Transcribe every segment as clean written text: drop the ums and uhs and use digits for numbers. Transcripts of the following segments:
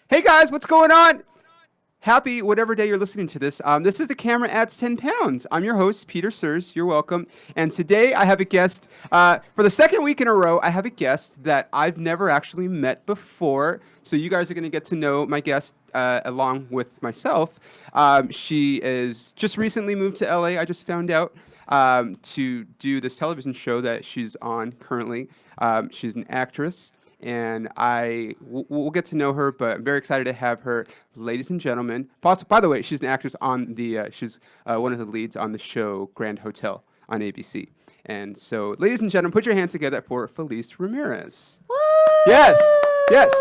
Hey guys, what's going on? Happy whatever day you're listening to this. This is the Camera Adds 10 Pounds. I'm your host, Peter Surs. You're welcome. And today I have a guest. For the second week in a row, I have a guest that I've never actually met before. So you guys are going to get to know my guest along with myself. She is just recently moved to LA. I just found out to do this television show that she's on currently. She's an actress and we'll get to know her, but I'm very excited to have her, ladies and gentlemen. By the way, she's an actress on she's one of the leads on the show Grand Hotel on ABC. And so, ladies and gentlemen, put your hands together for Feliz Ramirez. Woo! Yes, yes.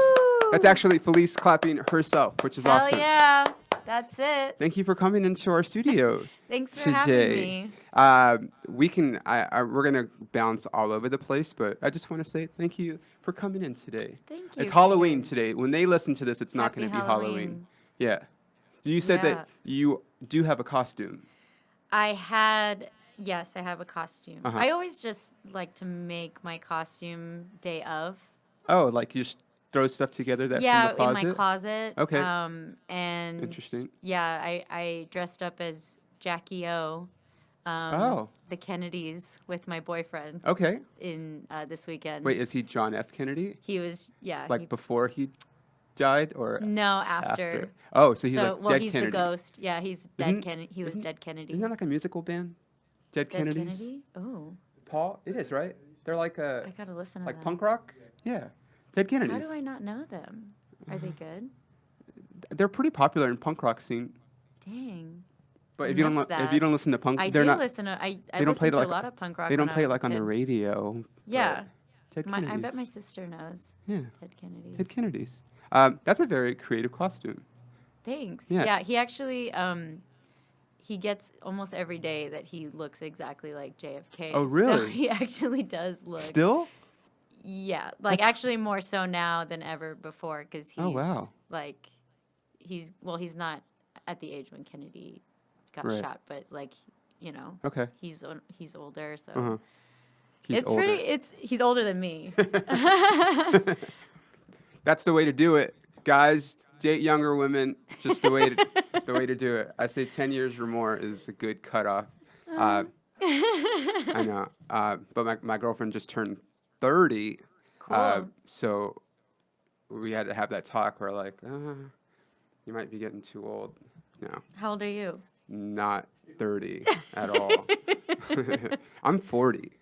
That's actually Feliz clapping herself, which is Hell awesome. yeah. That's it. Thank you for coming into our studio. Thanks for today. having me. We're gonna bounce all over the place, but I just want to say thank you for coming in today. Thank you. It's Halloween today. When they listen to this, it's not going to be Halloween. Halloween. Yeah. You said that you do have a costume. Yes, I have a costume. Uh-huh. I always just like to make my costume day of. Oh, like you just throw stuff together from the closet? In my closet. Okay. And interesting. Yeah, I dressed up as Jackie O. The Kennedys with my boyfriend. Okay. In this weekend. Wait, is he John F. Kennedy? He was, yeah. Like before he died or No, after. Oh, so he's like well, Dead he's Kennedy. the ghost. Yeah, he's Dead Kennedy. He was Dead Kennedy. Isn't that like a musical band? Dead Kennedys? Kennedy? Oh. Paul? It is, right? They're like I gotta listen to like them. punk rock? Yeah. Dead Kennedys. How do I not know them? Are they good? They're pretty popular in punk rock scene. Dang. But if you don't listen to punk, I they're do not. listen to. I They don't listen play to like a lot of punk rock. They don't when play I it was like a on the kid. radio. Yeah. Dead I Kennedys. bet my sister knows. Yeah. Dead Kennedys. Dead Kennedys. That's a very creative costume. Thanks. Yeah. Yeah. He actually he gets almost every day that he looks exactly like JFK. Oh, really? So he actually does look. Still? Yeah, like actually more so now than ever before because he's like he's not at the age when Kennedy got shot, but like Okay. he's older, so Uh-huh. He's older than me. That's the way to do it, guys. Date younger women. Just the way to do it. I say 10 years or more is a good cutoff. I know. But my girlfriend just turned 30. Cool. So we had to have that talk where like, you might be getting too old. No. How old are you? Not 30 at all. I'm 40,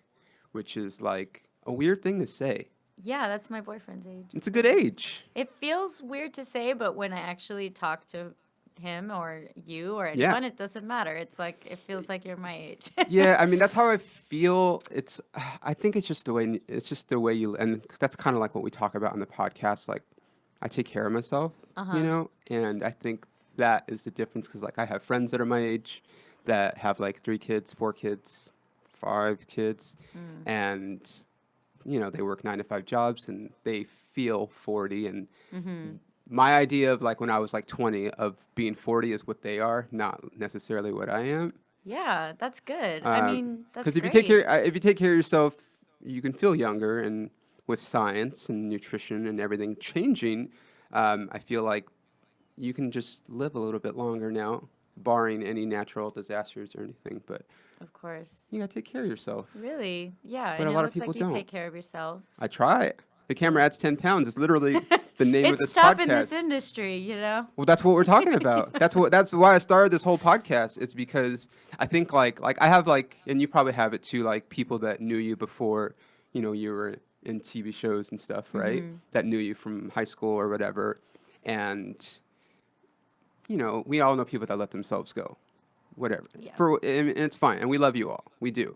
which is like a weird thing to say. Yeah, that's my boyfriend's age. It's a good age. It feels weird to say, but when I actually talk to him or you or anyone, it doesn't matter. It's like it feels like you're my age. Yeah, I mean that's how I feel. I think it's just the way you, and that's kind of like what we talk about on the podcast. Like I take care of myself, and I think that is the difference because like I have friends that are my age that have like 3 kids, 4 kids, 5 kids, and they work 9-to-5 jobs and they feel 40 and. My idea of like when I was like 20 of being 40 is what they are, not necessarily what I am. Yeah, that's good. I mean, that's because if great. you take care of yourself, you can feel younger. And with science and nutrition and everything changing, I feel like you can just live a little bit longer now, barring any natural disasters or anything. But of course, you gotta take care of yourself. Really? Yeah. But and a lot of it looks people like you don't. take care of yourself. I try. The Camera Adds 10 Pounds is literally the name of this podcast. It's tough in this industry, Well, that's what we're talking about. That's why I started this whole podcast. It's because I think like I have like, and you probably have it too, like people that knew you before, you were in TV shows and stuff, right? That knew you from high school or whatever. And, we all know people that let themselves go, whatever. Yeah. And it's fine. And we love you all. We do.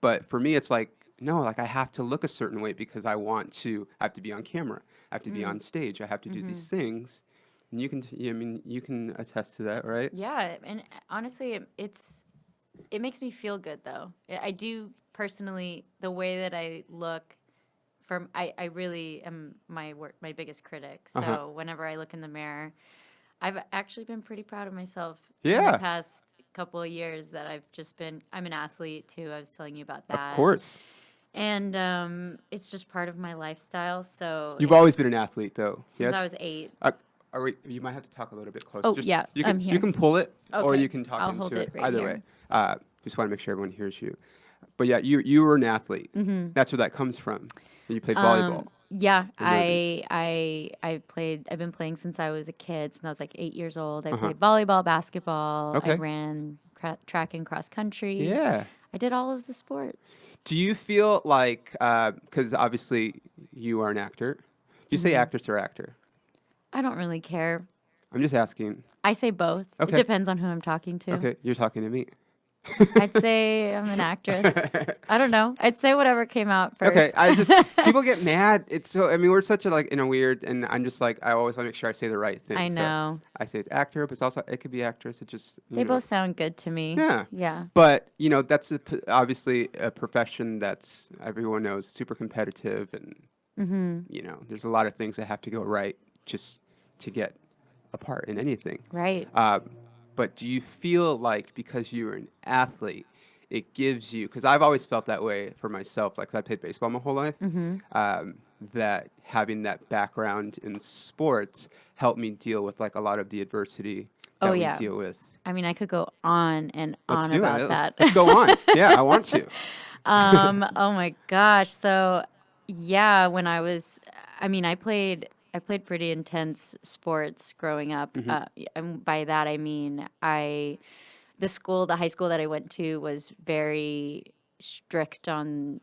But for me, it's like, no, like I have to look a certain way because I have to be on camera. I have to be on stage. I have to do these things. And you can attest to that, right? Yeah, and honestly, it makes me feel good though. I do personally, the way that I look, I really am my biggest critic. So whenever I look in the mirror, I've actually been pretty proud of myself in the past couple of years that I'm an athlete too. I was telling you about that. Of course. And it's just part of my lifestyle. So You've always been an athlete, though. since I was 8. You might have to talk a little bit closer. Oh, yeah, You I'm can, here. You can pull it, or Okay, you can talk I'll into hold it. it right Either here. way. Just want to make sure everyone hears you. But yeah, you were an athlete. Mm-hmm. That's where that comes from. You played volleyball. Yeah, The movies. I've been playing since I was a kid, since I was like 8 years old. I Uh-huh. played volleyball, basketball. I Okay. ran track and cross country. Yeah. I did all of the sports. Do you feel like, because obviously you are an actor, do you say actress or actor? I don't really care. I'm just asking. I say both. It Okay. depends on who I'm talking to. Okay, you're talking to me. I'd say I'm an actress. I don't know. I'd say whatever came out first. Okay, people get mad. It's so, I mean, we're such a, like, in a weird, and I'm just like, I always want to make sure I say the right thing. I So know. I say it's actor, but it's also, it could be actress. It just, They you know. both sound good to me. Yeah. Yeah. But, you know, that's obviously a profession that's, everyone knows, super competitive. And, you know, there's a lot of things that have to go right just to get a part in anything. Right. But do you feel like because you were an athlete, it gives you, because I've always felt that way for myself, like 'cause I played baseball my whole life, that having that background in sports helped me deal with like a lot of the adversity that we yeah. deal with. I mean, I could go on and Let's on do about it. that. Let's go on. Yeah, I want to. Oh my gosh. So, yeah, when I was, I mean, I played pretty intense sports growing up. And by that I mean the high school that I went to was very strict on.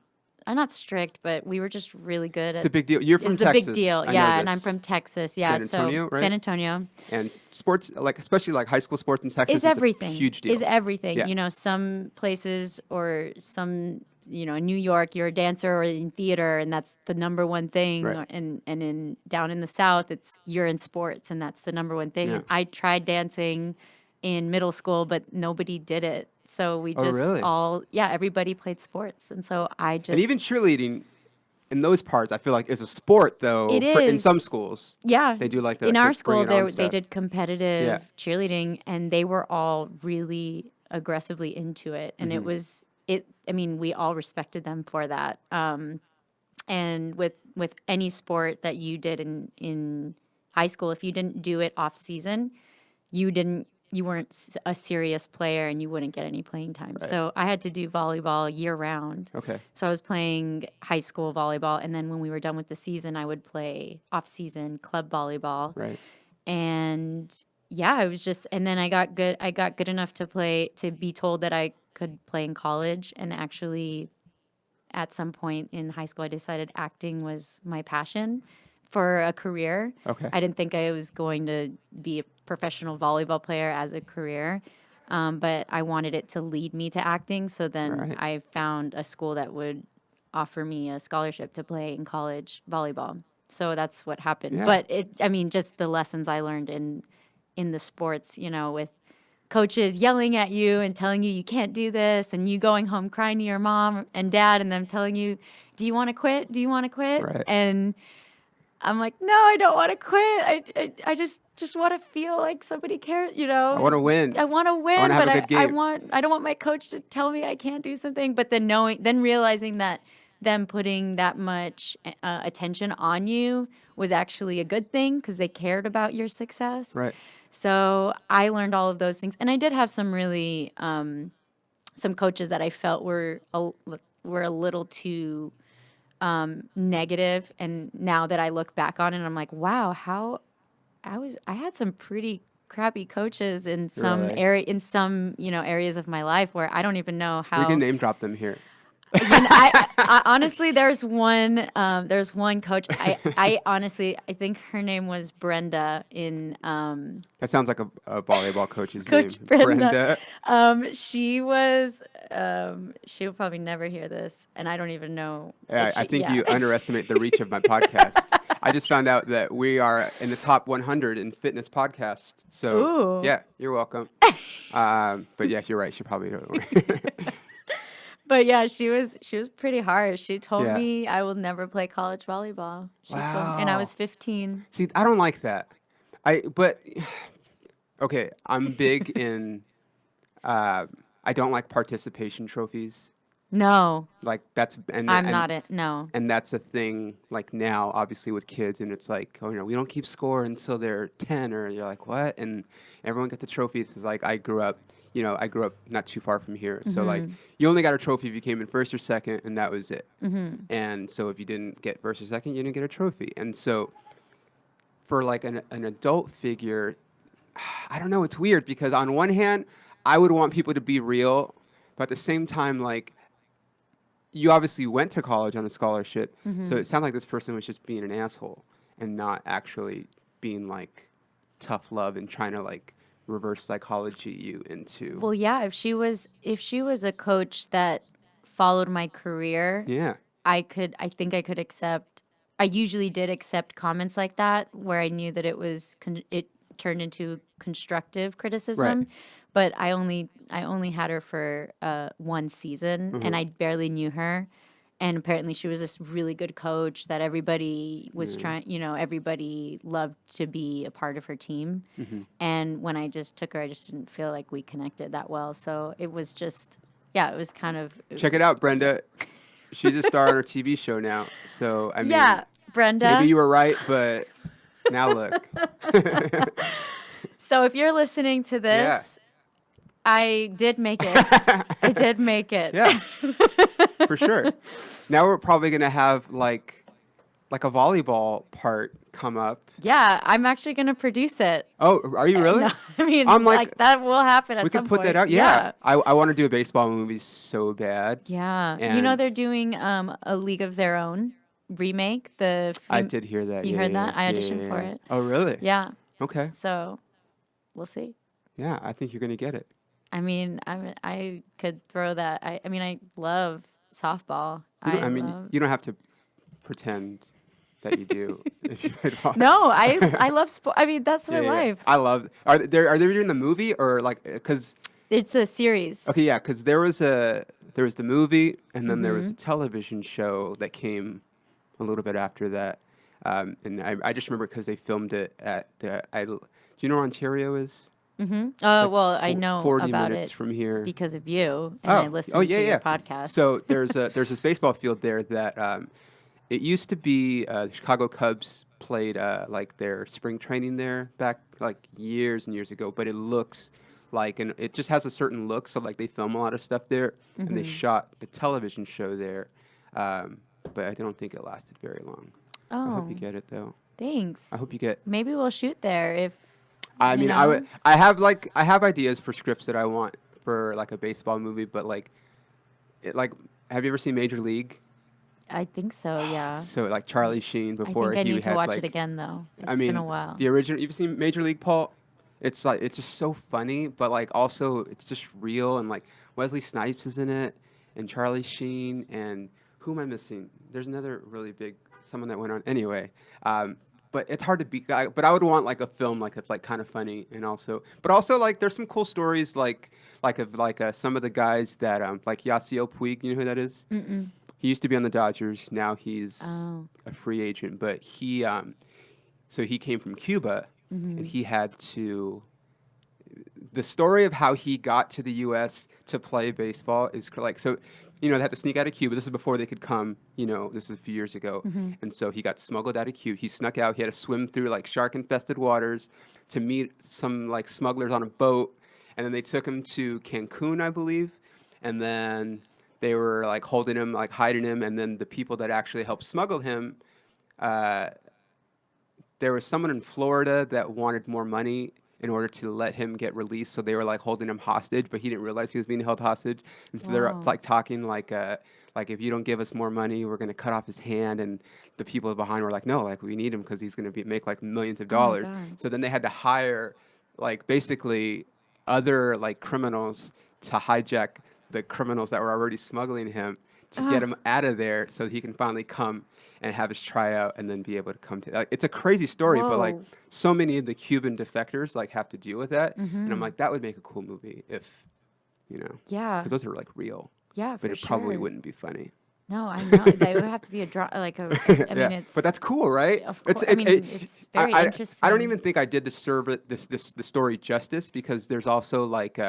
Not strict, but we were just really good It's at. a big deal. You're from It's a Texas. big deal, I know yeah. And this. I'm from Texas, yeah. San Antonio, so right? San Antonio. And sports, like especially like high school sports in Texas, Is everything. a huge deal. Is everything. Yeah. You know, some places or some, you know, in New York, you're a dancer or in theater, and that's the number one thing. Right. And in down in the South, it's you're in sports, and that's the number one thing. Yeah. And I tried dancing in middle school, but nobody did it. So we just really? everybody played sports, and so I just And even cheerleading in those parts, I feel like is a sport though. It In is. some schools. Yeah. They do like the in like, our bring school, it on they stuff. did competitive Yeah. cheerleading, and they were all really aggressively into it. And Mm-hmm. I mean, we all respected them for that. And with any sport that you did in high school, if you didn't do it off season, you weren't a serious player and you wouldn't get any playing time. Right. So I had to do volleyball year round. Okay. So I was playing high school volleyball, and then when we were done with the season, I would play off-season club volleyball. Right. And yeah, it was just, and then I got good enough to be told that I could play in college. And actually, at some point in high school, I decided acting was my passion for a career. Okay. I didn't think I was going to be a professional volleyball player as a career. But I wanted it to lead me to acting. So then Right. I found a school that would offer me a scholarship to play in college volleyball. So that's what happened. Yeah. But just the lessons I learned in the sports, you know, with coaches yelling at you and telling you can't do this, and you going home crying to your mom and dad and them telling you, do you want to quit? Do you want to quit? Right. And I'm like, no, I don't want to quit. I just want to feel like somebody cares, you know. I want to win. I want to win, I wanna have but a good game. I don't want my coach to tell me I can't do something. But then realizing that them putting that much attention on you was actually a good thing because they cared about your success. Right. So I learned all of those things, and I did have some really some coaches that I felt were a little too negative. And now that I look back on it, I'm like, wow, I had some pretty crappy coaches in some Really? areas of my life where I don't even know how. We can name drop them here. And I honestly, there's one coach. I honestly, I think her name was Brenda in. That sounds like a volleyball coach's Coach name. Brenda. She'll probably never hear this, and I don't even know. Yeah, I think you underestimate the reach of my podcast. I just found out that we are in the top 100 in fitness podcast. So Ooh. yeah, you're welcome. But yeah, you're right. She probably don't. But yeah, she was pretty harsh. She told Yeah. me I will never play college volleyball. She told me, and I was 15. See, I don't like that. Okay, I'm big in. I don't like participation trophies. No, Like that's I'm not it. No. and that's a thing like now obviously with kids, and it's like, oh, we don't keep score until they're 10, or you're like, what? And everyone got the trophies. It's like I grew up not too far from here, so like you only got a trophy if you came in first or second, and that was it. And so if you didn't get first or second, you didn't get a trophy. And so for like an adult figure, I don't know, it's weird because on one hand I would want people to be real, but at the same time, like, you obviously went to college on a scholarship, so it sounded like this person was just being an asshole and not actually being like tough love and trying to like reverse psychology you into. Well, yeah, if she was a coach that followed my career, Yeah. I think I could accept. I usually did accept comments like that where I knew that it turned into constructive criticism. Right. But I only had her for one season, and I barely knew her. And apparently, she was this really good coach that everybody was trying. Everybody loved to be a part of her team. And when I just took her, I just didn't feel like we connected that well. So it was just, yeah, it was kind of. Check it out, Brenda. She's a star on her TV show now. So I mean, Yeah, Brenda. maybe you were right, but now look. So if you're listening to this, I did make it. I did make it. Yeah, for sure. Now we're probably gonna have like a volleyball part come up. Yeah, I'm actually gonna produce it. Oh, are you really? No, I mean, I'm like that will happen at We some could put point. that out. Yeah. I want to do a baseball movie so bad. Yeah. And They're doing a League of Their Own remake. I did hear that. You yeah, heard yeah, that? I yeah, auditioned yeah, for yeah. it. Oh, really? Yeah. Okay. So we'll see. Yeah, I think you're gonna get it. I mean, I could throw that. I mean, I love softball. You don't have to pretend that you do if you played volleyball. No, I love sport. I mean, that's my Yeah, yeah. life. I love. Are they doing the movie or like because? It's a series. Okay, yeah, because there was the movie, and then there was a television show that came a little bit after that. And I just remember because they filmed it at do you know where Ontario is? Well, I know 40 about minutes it from here. because of you, and I listened to your podcast. So there's this baseball field there that it used to be the Chicago Cubs played like their spring training there back like years and years ago, but it looks like, and it just has a certain look, so like they film a lot of stuff there, and they shot the television show there, but I don't think it lasted very long. I hope you get it though. Thanks. I hope you get. Maybe we'll shoot there if. I mean, I have ideas for scripts that I want for like a baseball movie, but like, have you ever seen Major League? I think so. Yeah. So like Charlie Sheen I before think I he need to had watch like, it again though. I mean, been a while. the original. You've seen Major League, Paul? It's like it's just so funny, but like also it's just real, and like Wesley Snipes is in it, and Charlie Sheen, and who am I missing? There's another really big someone that went on anyway. But it's hard to beat. But I would want like a film like that's like kind of funny, and also like there's some cool stories like some of the guys that like Yasiel Puig. You know who that is? Mm-mm. He used to be on the Dodgers. Now he's a free agent, but he so he came from Cuba, and he had to. The story of how he got to the U.S. to play baseball is like so. They had to sneak out of Cuba. This is before they could come. This is a few years ago, and so he got smuggled out of Cuba. He snuck out. He had to swim through like shark-infested waters to meet some like smugglers on a boat, and then they took him to Cancun, I believe, and then they were like holding him, like hiding him, and then the people that actually helped smuggle him, there was someone in Florida that wanted more money in order to let him get released, so they were like holding him hostage, but he didn't realize he was being held hostage, and so they're like talking like if you don't give us more money, we're gonna cut off his hand, and the people behind were like, no, like we need him because he's gonna make like millions of dollars. So then they had to hire like basically other like criminals to hijack the criminals that were already smuggling him to get him out of there so he can finally come and have his tryout and then be able to come to it's a crazy story, but like so many of the Cuban defectors like have to deal with that, and I'm like, that would make a cool movie if yeah, 'cause those are like real, yeah, but it probably wouldn't be funny. No, I know. They would have to be I mean, it's. But that's cool, right? Of course. It's very interesting. I don't even think I did the story justice, because there's also like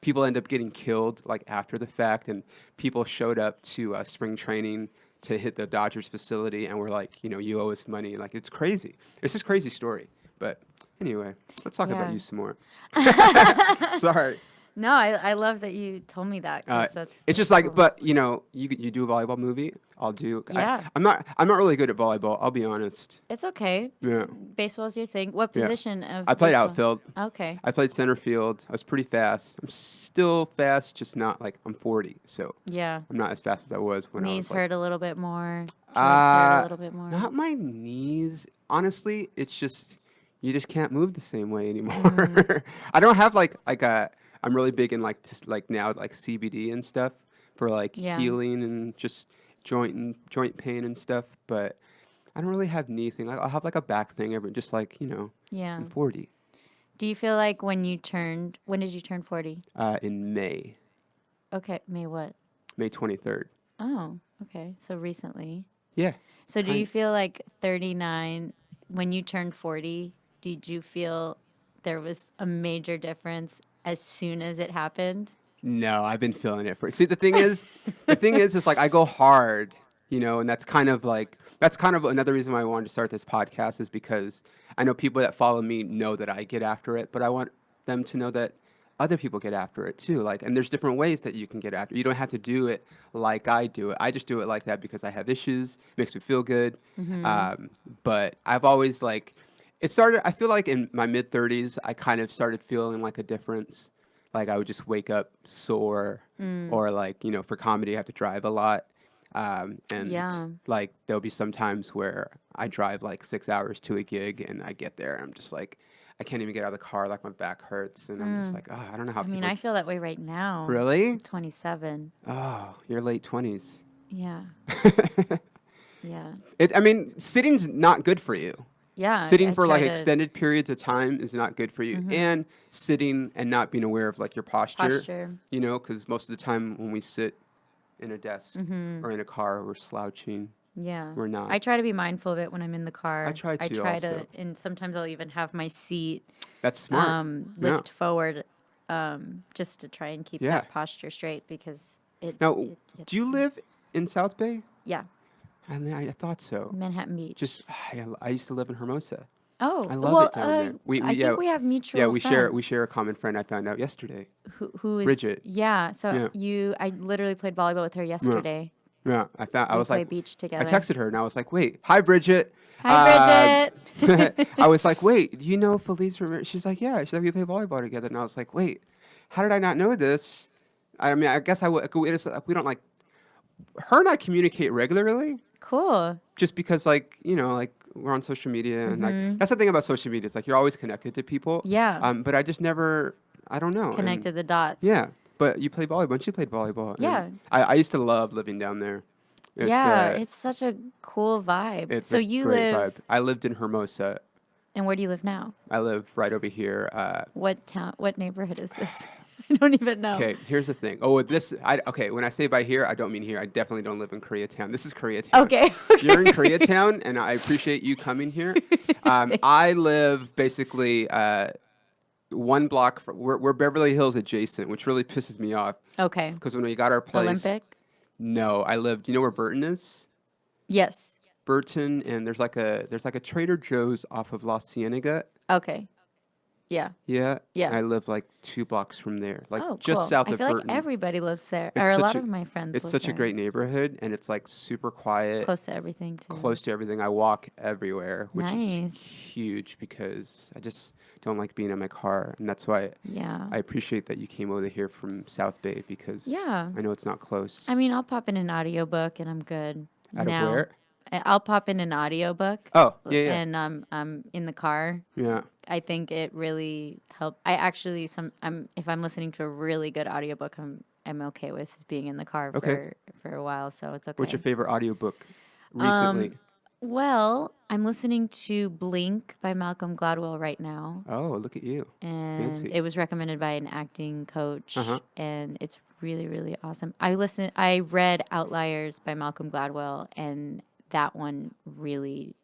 people end up getting killed like after the fact, and people showed up to spring training to hit the Dodgers facility and were like, you owe us money. Like, it's crazy. It's just crazy story. But anyway, let's talk about Yeah. you some more. Sorry. No, I love that you told me that, because It's just like, but you do a volleyball movie. I'll do. Yeah. I'm not really good at volleyball. I'll be honest. It's okay. Yeah. Baseball's your thing. What Yeah. position of I played baseball? outfield. Okay. I played center field. I was pretty fast. I'm still fast, just not like I'm 40, so Yeah. I'm not as fast as I was when I Knees was like, hurt a little bit more. Joints hurt a little bit more. not my knees. Honestly, it's just you just can't move the same way anymore. Mm. I don't have like a. I'm really big in like just like now like CBD and stuff for like Yeah. healing and just joint pain and stuff. But I don't really have knee thing. Like, I'll have like a back thing every just like Yeah. I'm 40 Do you feel like when did you turn 40? in May Okay, May what? May 23rd. Oh, okay. So recently. Yeah. So do you Kind- feel like 39, when you turned 40, did you feel there was a major difference as soon as it happened? No, I've been feeling it for. See, the thing is like I go hard, and that's kind of another reason why I wanted to start this podcast is because I know people that follow me know that I get after it, but I want them to know that other people get after it too. Like, and there's different ways that you can get after it. You don't have to do it like I do it. I just do it like that because I have issues. It makes me feel good. But I've always it started. I feel like in my mid 30s, I kind of started feeling like a difference. Like I would just wake up sore, or for comedy, I have to drive a lot. And Yeah. like there'll be some times where I drive like 6 hours to a gig and I get there and I'm just like, I can't even get out of the car. Like my back hurts and I'm just like, oh, I don't know how I mean, people. I feel that way right now. Really? I'm 27. Oh, you're late 20s. Yeah. Yeah. I mean, sitting's not good for you. Yeah. Sitting I for try like to- extended periods of time is not good for you. And sitting and not being aware of like your posture. Because most of the time when we sit in a desk or in a car, we're slouching. Yeah. We're not. I try to be mindful of it when I'm in the car. I try to to, also. and sometimes I'll even have my seat That's smart. lift forward, just to try and keep Yeah. that posture straight, because Now, it gets do you me. live in South Bay? Yeah, I mean, I thought so. Manhattan Beach. Just I used to live in Hermosa. oh, I love well, it down there. I think we have mutual. Yeah, we friends. share a common friend. I found out yesterday. Who is Bridget. Yeah, so Yeah. I literally played volleyball with her yesterday. Yeah, I We was play like, beach I together. texted her and I was like, wait, hi Bridget. Hi, Bridget. I was like, wait, do you know Feliz Ramirez? She's like, yeah. She's like, we play volleyball together. And I was like, wait, how did I not know this? I mean, I guess we don't like, her and I communicate regularly. Cool. Just because we're on social media and like that's the thing about social media. It's like you're always connected to people. Yeah. But I just never, I don't know. Connected the dots. Yeah. But you play volleyball. And she played volleyball. and Yeah. I used to love living down there. It's, It's such a cool vibe. it's So a you great live, vibe. I lived in Hermosa. and where do you live now? I live right over here. What town? What neighborhood is this? I don't even know. Okay, here's the thing. Oh, okay, when I say by here, I don't mean here. I definitely don't live in Koreatown. This is Koreatown. Okay. You're in Koreatown, and I appreciate you coming here. I live basically one block from, we're Beverly Hills adjacent, which really pisses me off. Okay. Because when we got our place. Olympic? No, I lived, you know where Burton is? Yes. Burton, and there's like a Trader Joe's off of La Cienega. Okay. Yeah. Yeah. Yeah. I live like 2 blocks from there, like Oh, just cool. south I of feel Burton. like everybody lives there, It's or a such lot a- of my friends. It's live such a there. great neighborhood, and it's like super quiet, Close to everything too. close to everything. I walk everywhere, which is Nice. huge because I just don't like being in my car, and that's why Yeah. I appreciate that you came over here from South Bay because Yeah. I know it's not close. I mean, I'll pop in an audiobook and I'm good. Out now, of where? I'll pop in an audiobook. Oh, yeah, yeah, And I'm in the car. yeah. I think it really helped. I actually if I'm listening to a really good audiobook, I'm okay with being in the car Okay. for a while, so it's okay. What's your favorite audiobook recently? Well, I'm listening to Blink by Malcolm Gladwell right now, Oh, look at you. and Fancy. it was recommended by an acting coach, Uh-huh. and it's really, really awesome. I read Outliers by Malcolm Gladwell, and that one really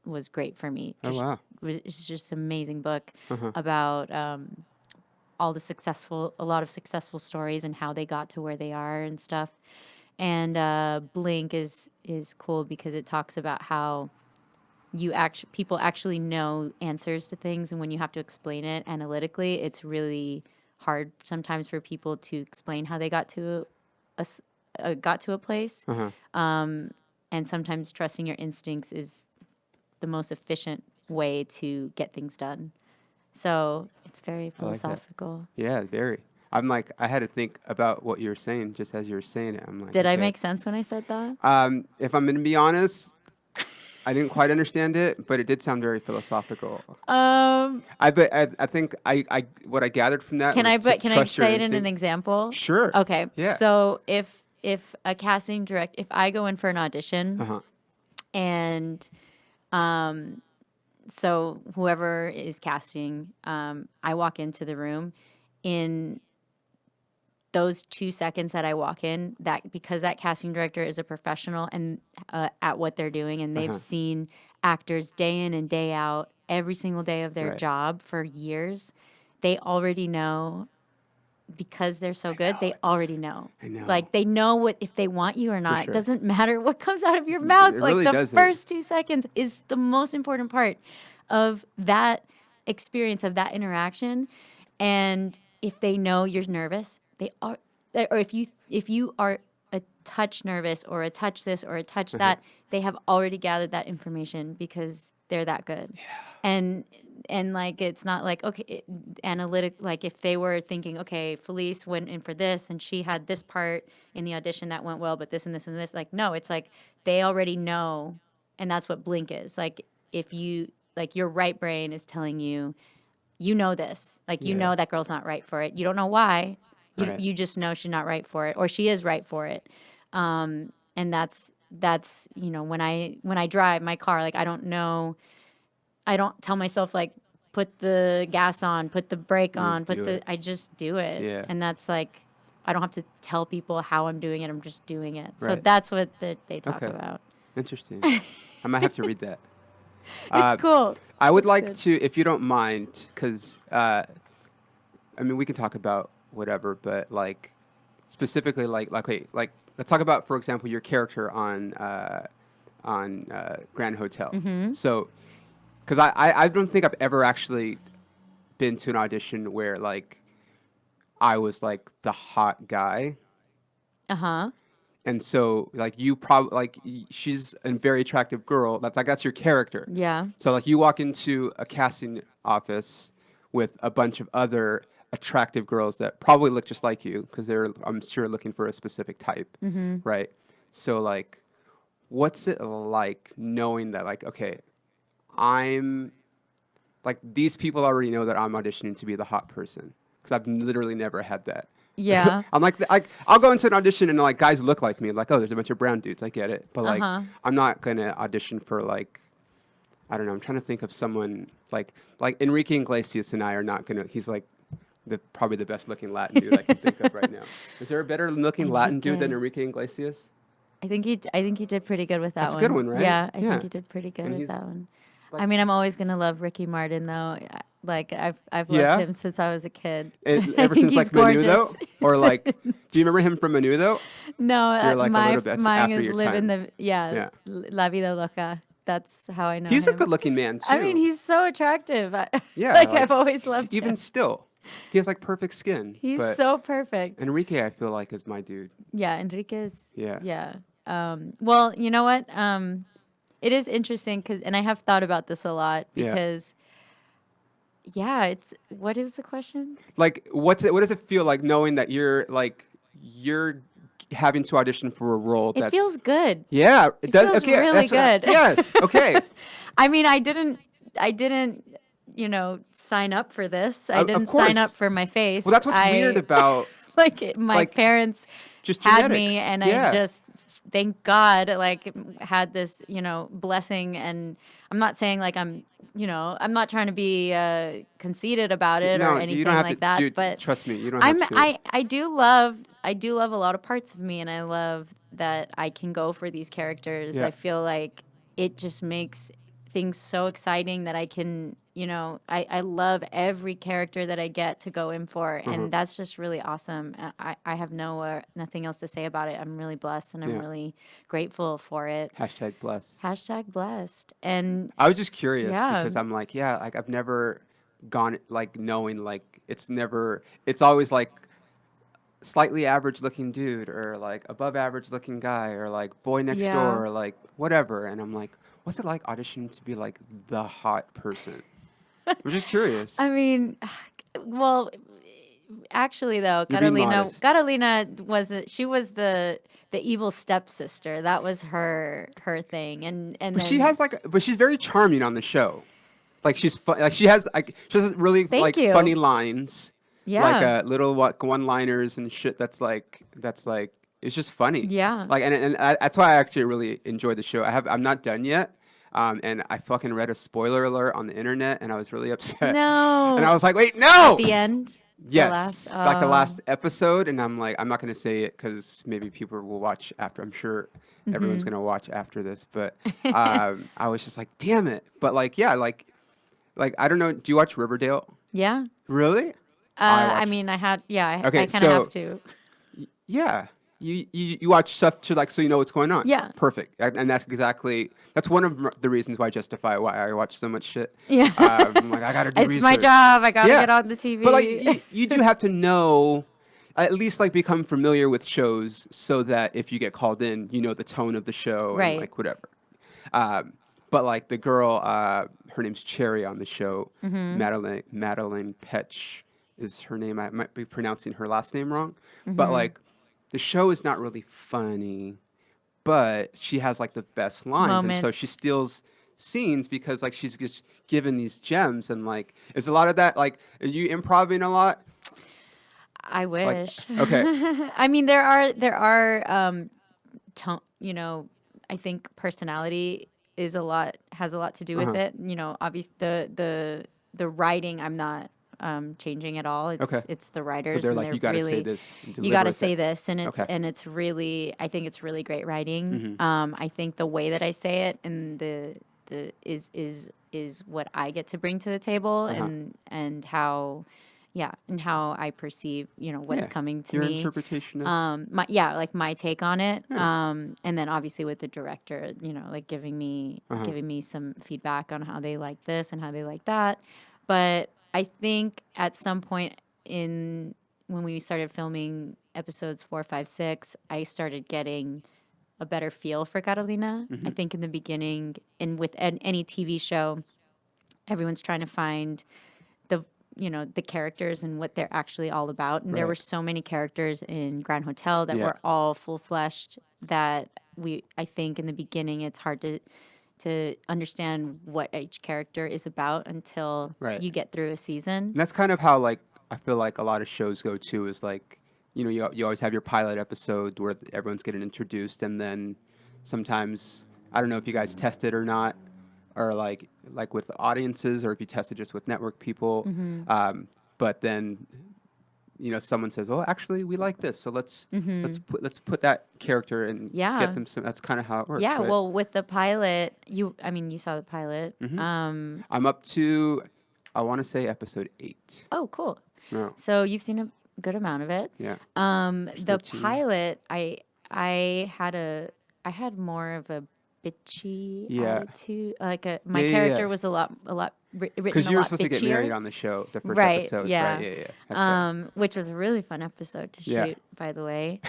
was great for me. Oh, wow. It's just an amazing book Uh-huh. about a lot of successful stories and how they got to where they are and stuff. And Blink is cool because it talks about how people actually know answers to things, and when you have to explain it analytically, it's really hard sometimes for people to explain how they got to a place. Uh-huh. And sometimes trusting your instincts is the most efficient way to get things done. So it's very I like that. philosophical. Yeah, very. I'm like, I had to think about what you were saying just as you were saying it. I'm like, Did I okay. make sense when I said that? If I'm going to be honest, I didn't quite understand it, but it did sound very philosophical. Um, I think what I gathered from that can was I to can I trust your say it in an instinct. example? Sure. Okay. Yeah. So if I go in for an audition Uh-huh. and so whoever is casting, I walk into the room. In those 2 seconds that I walk in, that because that casting director is a professional and at what they're doing, and they've Uh-huh. seen actors day in and day out every single day of their Right. job for years, they already know. Because they're so good, they already know. I know. Like they know what if they want you or not. sure. It doesn't matter what comes out of your mouth. It Like really the doesn't. first 2 seconds is the most important part of that experience, of that interaction. And if they know you're nervous, they are, or if you are a touch nervous or a touch this or a touch that, they have already gathered that information because they're that good. Yeah. And like it's not like analytic, like if they were thinking, okay, Felice went in for this and she had this part in the audition that went well, but this and this and this, like no, it's like they already know. And that's what Blink is. Like if you, like your right brain is telling you, you know this, like you Yeah. know that girl's not right for it, you don't know why, Right. you just know she's not right for it, or she is right for it. And that's when I drive my car, like I don't tell myself like put the gas on, put the brake on, I just do it. Yeah. And that's like I don't have to tell people how I'm doing it. I'm just doing it. So Right. that's what they talk Okay. about. Interesting. I might have to read that. It's cool. I would It's like good. to, if you don't mind, because I mean, we can talk about whatever, but like specifically, wait, like let's talk about, for example, your character on Grand Hotel. Mm-hmm. So, because I don't think I've ever actually been to an audition where like I was like the hot guy. Uh-huh. And so, like, you probably, like, she's a very attractive girl. That's your character. Yeah. So, like, you walk into a casting office with a bunch of other attractive girls that probably look just like you because they're, I'm sure, looking for a specific type, right? So, like, what's it like knowing that, like, okay, like, these people already know that I'm auditioning to be the hot person because I've literally never had that. Yeah. I'm like, I'll go into an audition and like guys look like me. Like, oh, there's a bunch of brown dudes. I get it. But like, I'm not going to audition for like, I don't know. I'm trying to think of someone like Enrique Iglesias and I are not going to, he's like probably the best looking Latin dude I can think of right now. Is there a better looking Latin dude than Enrique Iglesias? I think you did pretty good with that That's one. a good one, right? Yeah, I Yeah. think you did pretty good And with he's that one. like- I mean, I'm always gonna love Ricky Martin though. Like I've loved Yeah? him since I was a kid. Ever I think since he's like Manu though? gorgeous. Or like, do you remember him from Manu though? No, You're like a little bit mine after is your living time. the La Vida Loca. That's how I know He's him. a good looking man too. I mean, he's so attractive. Yeah, like I've always loved even him. still, he has like perfect skin. He's but so perfect. Enrique, I feel like, is my dude. Yeah, Enriquez. Yeah. Yeah. Well, you know what? It is interesting and I have thought about this a lot because, what is the question? Like, what does it feel like knowing that you're having to audition for a role? It feels good. Yeah, it does. feels Okay, really that's good. Yes. Okay. I mean, I didn't, sign up for this. I Of didn't course. sign up for my face. Well, that's what's weird about My like, parents just had me, genetics. and Yeah. I just, thank God, like had this, blessing. And I'm not saying like I'm not trying to be conceited about it No, or you anything don't have like to, that. dude, but trust me, you don't have to. I do love a lot of parts of me, and I love that I can go for these characters. Yeah. I feel like it just makes things so exciting that I can you know, I love every character that I get to go in for, and that's just really awesome. I have nothing else to say about it. I'm really blessed, and I'm Yeah. really grateful for it. Hashtag bless. Hashtag blessed. And I was just curious yeah, because I'm like, yeah, like I've never gone like knowing like it's always like slightly average looking dude or like above average looking guy or like boy next yeah. door or like whatever. And I'm like, what's it like auditioning to be like the hot person? I'm just curious. I mean, well, actually though, You're being modest. Carolina she was the evil stepsister. That was her thing, and But then she has like, but she's very charming on the show. Like she's fun. Like she has really thank like you. funny lines. Like Yeah. little one-liners and shit. That's like it's just funny. Yeah. Like that's why I actually really enjoyed the show. I'm not done yet. And I fucking read a spoiler alert on the internet, and I was really upset. And I No. was like, wait, no. The end. Yes, The like the last. last episode, and I'm like, I'm not gonna say it because maybe people will watch after. I'm sure everyone's gonna watch after this, but I was just like, damn it. But like, yeah, like I don't know. Do you watch Riverdale? Yeah. Really? I I watch. mean, I Okay, kind of have so to. yeah, you watch stuff to like so you know what's going on. Yeah. Perfect. And that's one of the reasons why I justify why I watch so much shit. Yeah. I'm like I gotta do It's research. my job. I gotta Yeah. get on the TV. But like you do have to know, at least like become familiar with shows so that if you get called in, you know the tone of the show Right. and like whatever. But like the girl, her name's Cherry on the show. Madeline Petch is her name. I might be pronouncing her last name wrong, but like the show is not really funny, but she has like the best lines, and so Moments. she steals scenes because like she's just given these gems, and like is a lot of that like are you improvising a lot? I wish. Okay. I mean, there are you know, I think personality has a lot to do with Uh-huh. it. You know, obviously the writing I'm not changing at all. Okay. It's the So writers they're and like, they're you got to say really this. And you deliver got to it say that-" this, and Okay. it's really, I think it's really great writing. Mhm. I think the way that I say it and the is what I get to bring to the table, Uh-huh. and how. Yeah, and how I perceive, you know, what's Yeah. coming to Your me. interpretation of Like my take on it. Yeah. And then obviously with the director, you know, like giving me some feedback on how they like this and how they like that. But I think at some point when we started filming episodes 4, 5, 6, I started getting a better feel for Carolina. I think in the beginning, and with any TV show, everyone's trying to find the characters and what they're actually all about. And there Right. were so many characters in Grand Hotel that Yeah. were all full fleshed that I think in the beginning it's hard to understand what each character is about until Right. you get through a season. And that's kind of how like I feel like a lot of shows go too is like you always have your pilot episode where everyone's getting introduced, and then sometimes I don't know if you guys test it or not, or like with audiences, or if you test it just with network people. But then someone says, "Oh, actually, we like this, so let's put that character and Yeah. get them some." That's kind of how it works. Yeah, right? well, with the pilot, you saw the pilot. I'm up to I want to say episode 8. Oh, cool. No, So you've seen a good amount of it. yeah. The 13. pilot, I had more of a bitchy Yeah. attitude. Like my Yeah, yeah, character yeah. was a lot written Because a you were lot supposed to get bitchier. married on the show, the first Right, episode. yeah. Right, yeah. That's right. Which was a really fun episode to Yeah. shoot, by the way.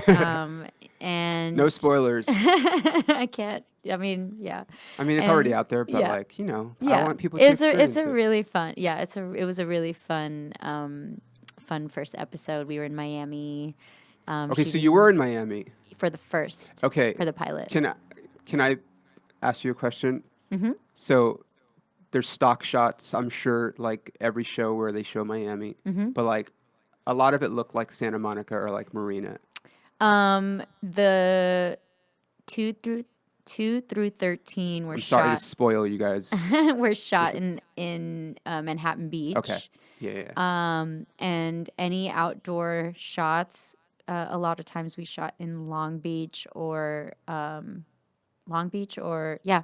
And No spoilers. I can't. I mean, yeah. I mean, it's And- already out there, but yeah. like, I Yeah, want people to it's experience a it. really fun. Yeah, it was a really fun first episode. We were in Miami. Okay, so shooting you were in Miami. for the first Okay. for the pilot. Can I ask you a question? Mm-hmm. So there's stock shots, I'm sure, like every show where they show Miami, Mm-hmm. but like a lot of it looked like Santa Monica or like Marina. The 2 through 13 were I'm sorry to shot spoil you guys. were shot in Manhattan Beach. Okay. Yeah. And any outdoor shots, a lot of times we shot in Long Beach or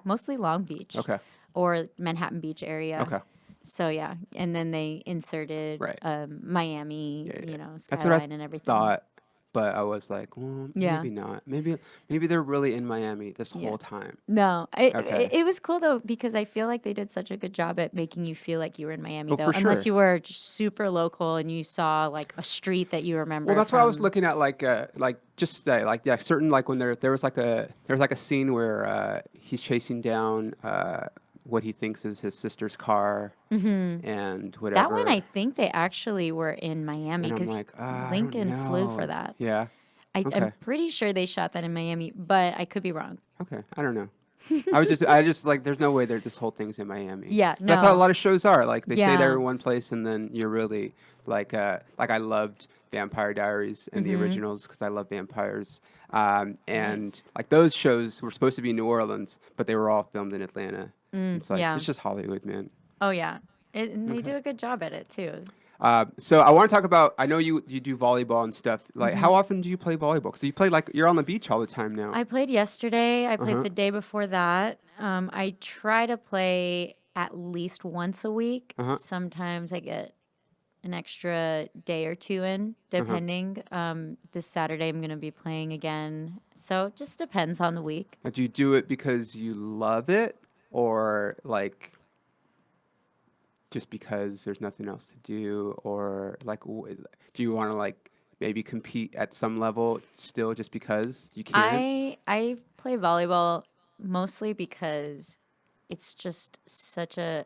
mostly Long Beach. Okay. Or Manhattan Beach area. Okay. So yeah, and then they inserted Right. Miami, Yeah, yeah. That's what I skyline and everything. thought, but I was like, well, Yeah. maybe not. Maybe they're really in Miami this Yeah. whole time. No, Okay. it was cool though because I feel like they did such a good job at making you feel like you were in Miami Oh, though, for unless sure. you were just super local and you saw like a street that you Well, remember that's why I was from. looking at like just like yeah, certain like when there was like a scene where he's chasing down what he thinks is his sister's car and That one, whatever, I think they actually were in Miami and I'm because like, I don't Lincoln flew for know. that. Yeah. I'm Okay. pretty sure they shot that in Miami, but I could be wrong. Okay. I don't know. I just like, there's no way that this whole thing's in Miami. Yeah, But that's how a no. lot of shows are. Like they say they're Yeah. in one place, and then you're really like I loved Vampire Diaries and the originals because I love vampires. And Nice. like those shows were supposed to be in New Orleans, but they were all filmed in Atlanta. It's like Yeah. it's just Hollywood, man. Oh, yeah. And they Okay. do a good job at it too. So I want to talk about. I know you do volleyball and stuff. Like, how often do you play volleyball? Because you play like you're on the beach all the time now. I played yesterday. I Uh played huh. the day before that. I try to play at least once a week. Uh huh. Sometimes I get an extra day or two in, Uh huh. depending. This Saturday I'm going to be playing again. So it just depends on the week. Do you do it because you love it, or like just because there's nothing else to do, or like do you want to like maybe compete at some level still just because you can? I play volleyball mostly because it's just such a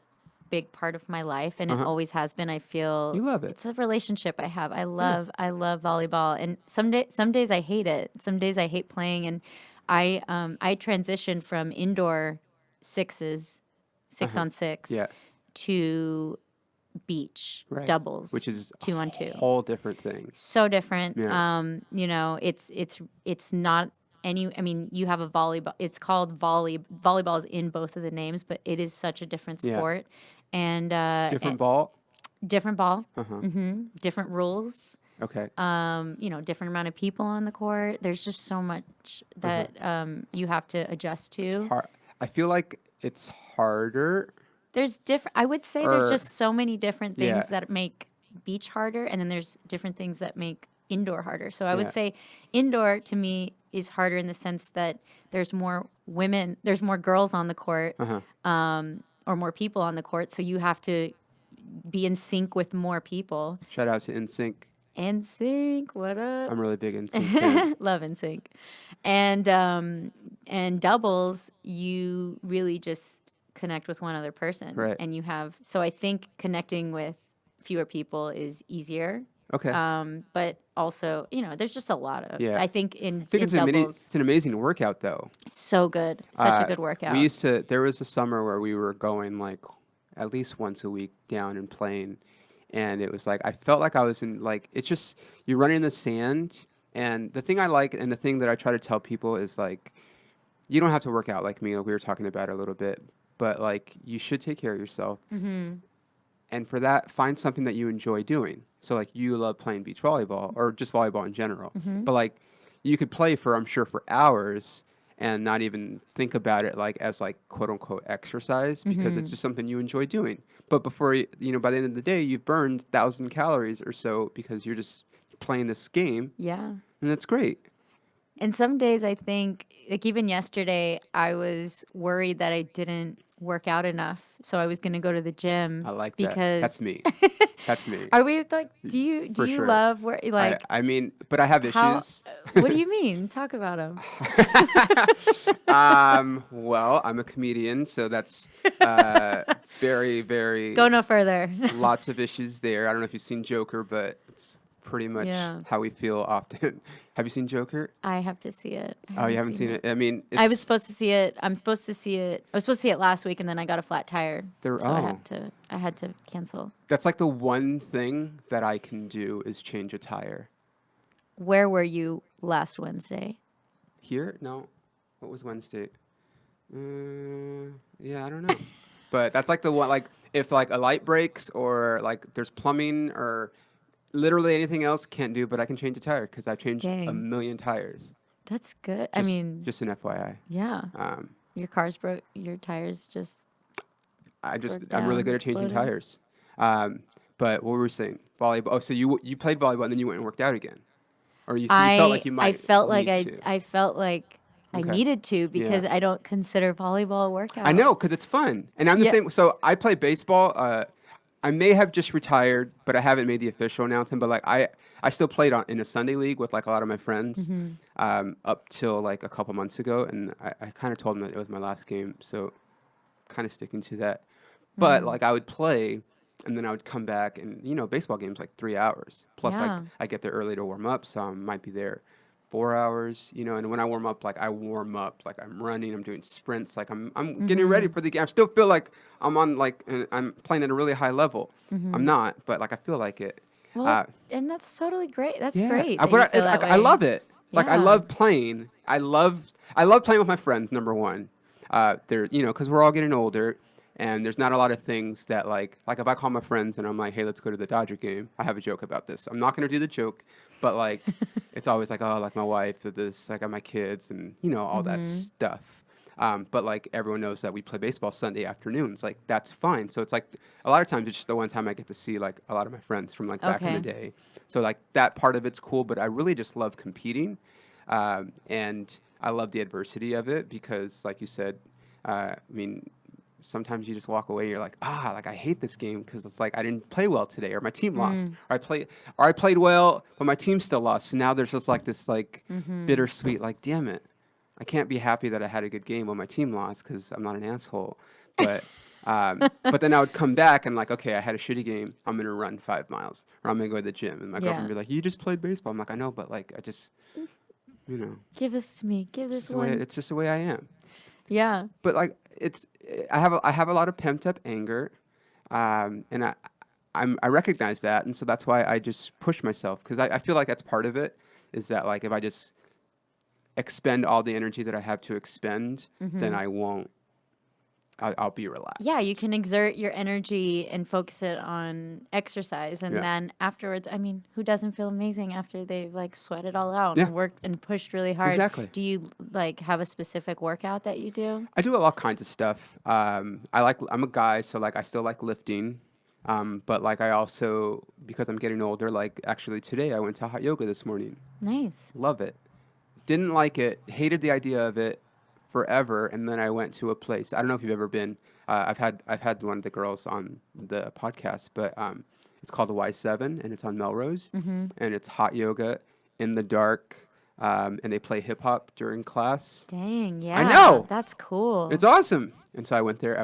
big part of my life and Uh it huh. always has been. I feel You love it. it's a relationship I have. Yeah. I love volleyball and some days I hate it. Some days I hate playing and I transitioned from indoor sixes, Uh six huh. on six Yeah. to beach Right. Which doubles, is a 2-on-2. whole different thing. So different. Yeah. It's not any. I mean, you have a volleyball. It's called volleyball is in both of the names, but it is such a different Yeah. sport and Different ball. different ball, Uh huh. different rules. Okay. Different amount of people on the court. There's just so much that you have to adjust to. Hard. I feel like it's harder. There's different. I would say there's Or just so many different yeah. things that make beach harder, and then there's different things that make indoor harder. So I would Yeah. say indoor to me is harder in the sense that there's more women, there's more girls on the court, Uh huh. or more people on the court. So you have to be in sync with more people. Shout out to NSYNC. And sync, what up? I'm really big NSYNC fan. Love and sync, and doubles, you really just connect with one other person, Right. and you have. So I think connecting with fewer people is easier. Okay. But also, there's just a lot of. Yeah. I think in I think in doubles, it's an amazing workout though. so good, such a good workout. We used to. There was a summer where we were going like at least once a week down and playing, and it was like I felt like I was in like it's just you're running in the sand. And the thing I like, and the thing that I try to tell people is like, you don't have to work out like me. Like we were talking about it a little bit, but like you should take care of yourself. And for that, find something that you enjoy doing. So like you love playing beach volleyball or just volleyball in general. But like you could play for, I'm sure, for hours and not even think about it like as like quote unquote exercise because it's just something you enjoy doing. But before by the end of the day, you've burned 1,000 calories or so because you're just playing this game, Yeah. and that's great. And some days I think, like even yesterday, I was worried that I didn't work out enough. So I was going to go to the gym I like that. because That's me. That's me. are we like, do you For sure. love where, like, I mean, but I have how, issues. what do you mean? Talk about them. Well, I'm a comedian, so that's very, very Go no further. lots of issues there. I don't know if you've seen Joker, but it's pretty much Yeah. how we feel often. Have you seen Joker? I have to see it. Oh, you haven't seen it? I mean, it's, I was supposed to see it. I'm supposed to see it. I was supposed to see it last week, and then I got a flat tire. There- So oh. I had to cancel. that's like the one thing that I can do is change a tire. Where were you last Wednesday? Here? No. What was Wednesday? Yeah, I don't know. But that's like the one, like, if like a light breaks or like there's plumbing or literally anything else can't do, but I can change a tire because I've changed a Dang. million tires. That's good. I Just- mean, just an FYI. yeah. Um, Your car's broke. Your tires just. I'm really down, good at changing exploding. tires. Um, but what were we saying? Volleyball. Oh, so you played volleyball and then you went and worked out again, or you felt like you I might felt like need to. I felt like I Okay. needed to Yeah. because I don't consider volleyball a I workout. know, because it's fun, and I'm the Yeah. same. So I play baseball. I may have just retired, but I haven't made the official announcement. But like I still played in a Sunday league with like a lot of my friends, Hmm. up till like a couple months ago, and I kind of told them that it was my last game, so kind of sticking to that. But Hmm. like I would play, and then I would come back, and baseball games like 3 hours. Plus, like Yeah. I get there early to warm up, so I might be there 4 hours. And when I warm up, like I warm up, like I'm running, I'm doing sprints, like I'm getting ready Hmm. for the game. I still feel like I'm on like I'm playing at a really high level. I'm Hmm. not, but like I feel like it. Well, Uh, and that's totally great. That's yeah, great that you but feel that I way. love it. Like I Yeah. love playing. I love playing with my friends. Number one, they're because we're all getting older, and there's not a lot of things that like if I call my friends and I'm like, hey, let's go to the Dodger game. I have a joke about this. I'm not gonna do the joke, but like it's always like, oh, like my wife or this, like my kids, and all that Hmm. stuff. But like everyone knows that we play baseball Sunday afternoons. Like that's fine. So it's like a lot of times it's just the one time I get to see like a lot of my friends from like back in the Okay. day. So like that part of it's cool. But I really just love competing, and I love the adversity of it because, like you said, I mean, sometimes you just walk away. You're like, like I hate this game because it's like I didn't play well today, or my team lost, Mm. or I played well, but my team still lost. So now there's just like this like Hmm. bittersweet, like, damn it, I can't be happy that I had a good game when my team lost because I'm not an asshole. But then I would come back and like, okay, I had a shitty game. I'm gonna run 5 miles, or I'm gonna go to the gym. And my girlfriend Yeah. would be like, you just played baseball. I'm like, I know, but like, I just, you know, Give this to me. Give it's this just the way one. it's just the way I am. Yeah. But like, I have a lot of pent up anger, and I recognize that, and so that's why I just push myself because I feel like that's part of it. Is that like if I just expend all the energy that I have to expend, then Hmm. I won't. I'll be Yeah, you relaxed. can exert your energy and focus it on exercise, and Yeah. then afterwards, I mean, who doesn't feel amazing after they've like sweat it all out Yeah. and worked and pushed really hard? Exactly. Do you like have a specific workout that you do? I do all kinds of stuff. I'm a guy, so like I still like lifting. But like I also, because I'm getting older, like actually today I went to hot yoga this morning. Nice. Love it. Didn't like it. Hated the idea of it forever. And then I went to a place. I don't know if you've ever been. I've had one of the girls on the podcast, but it's called the Y7, and it's on Melrose, Mm-hmm. and it's hot yoga in the dark, and they play hip hop during class. Dang, I yeah, know. that's cool. It's awesome. And so I went there.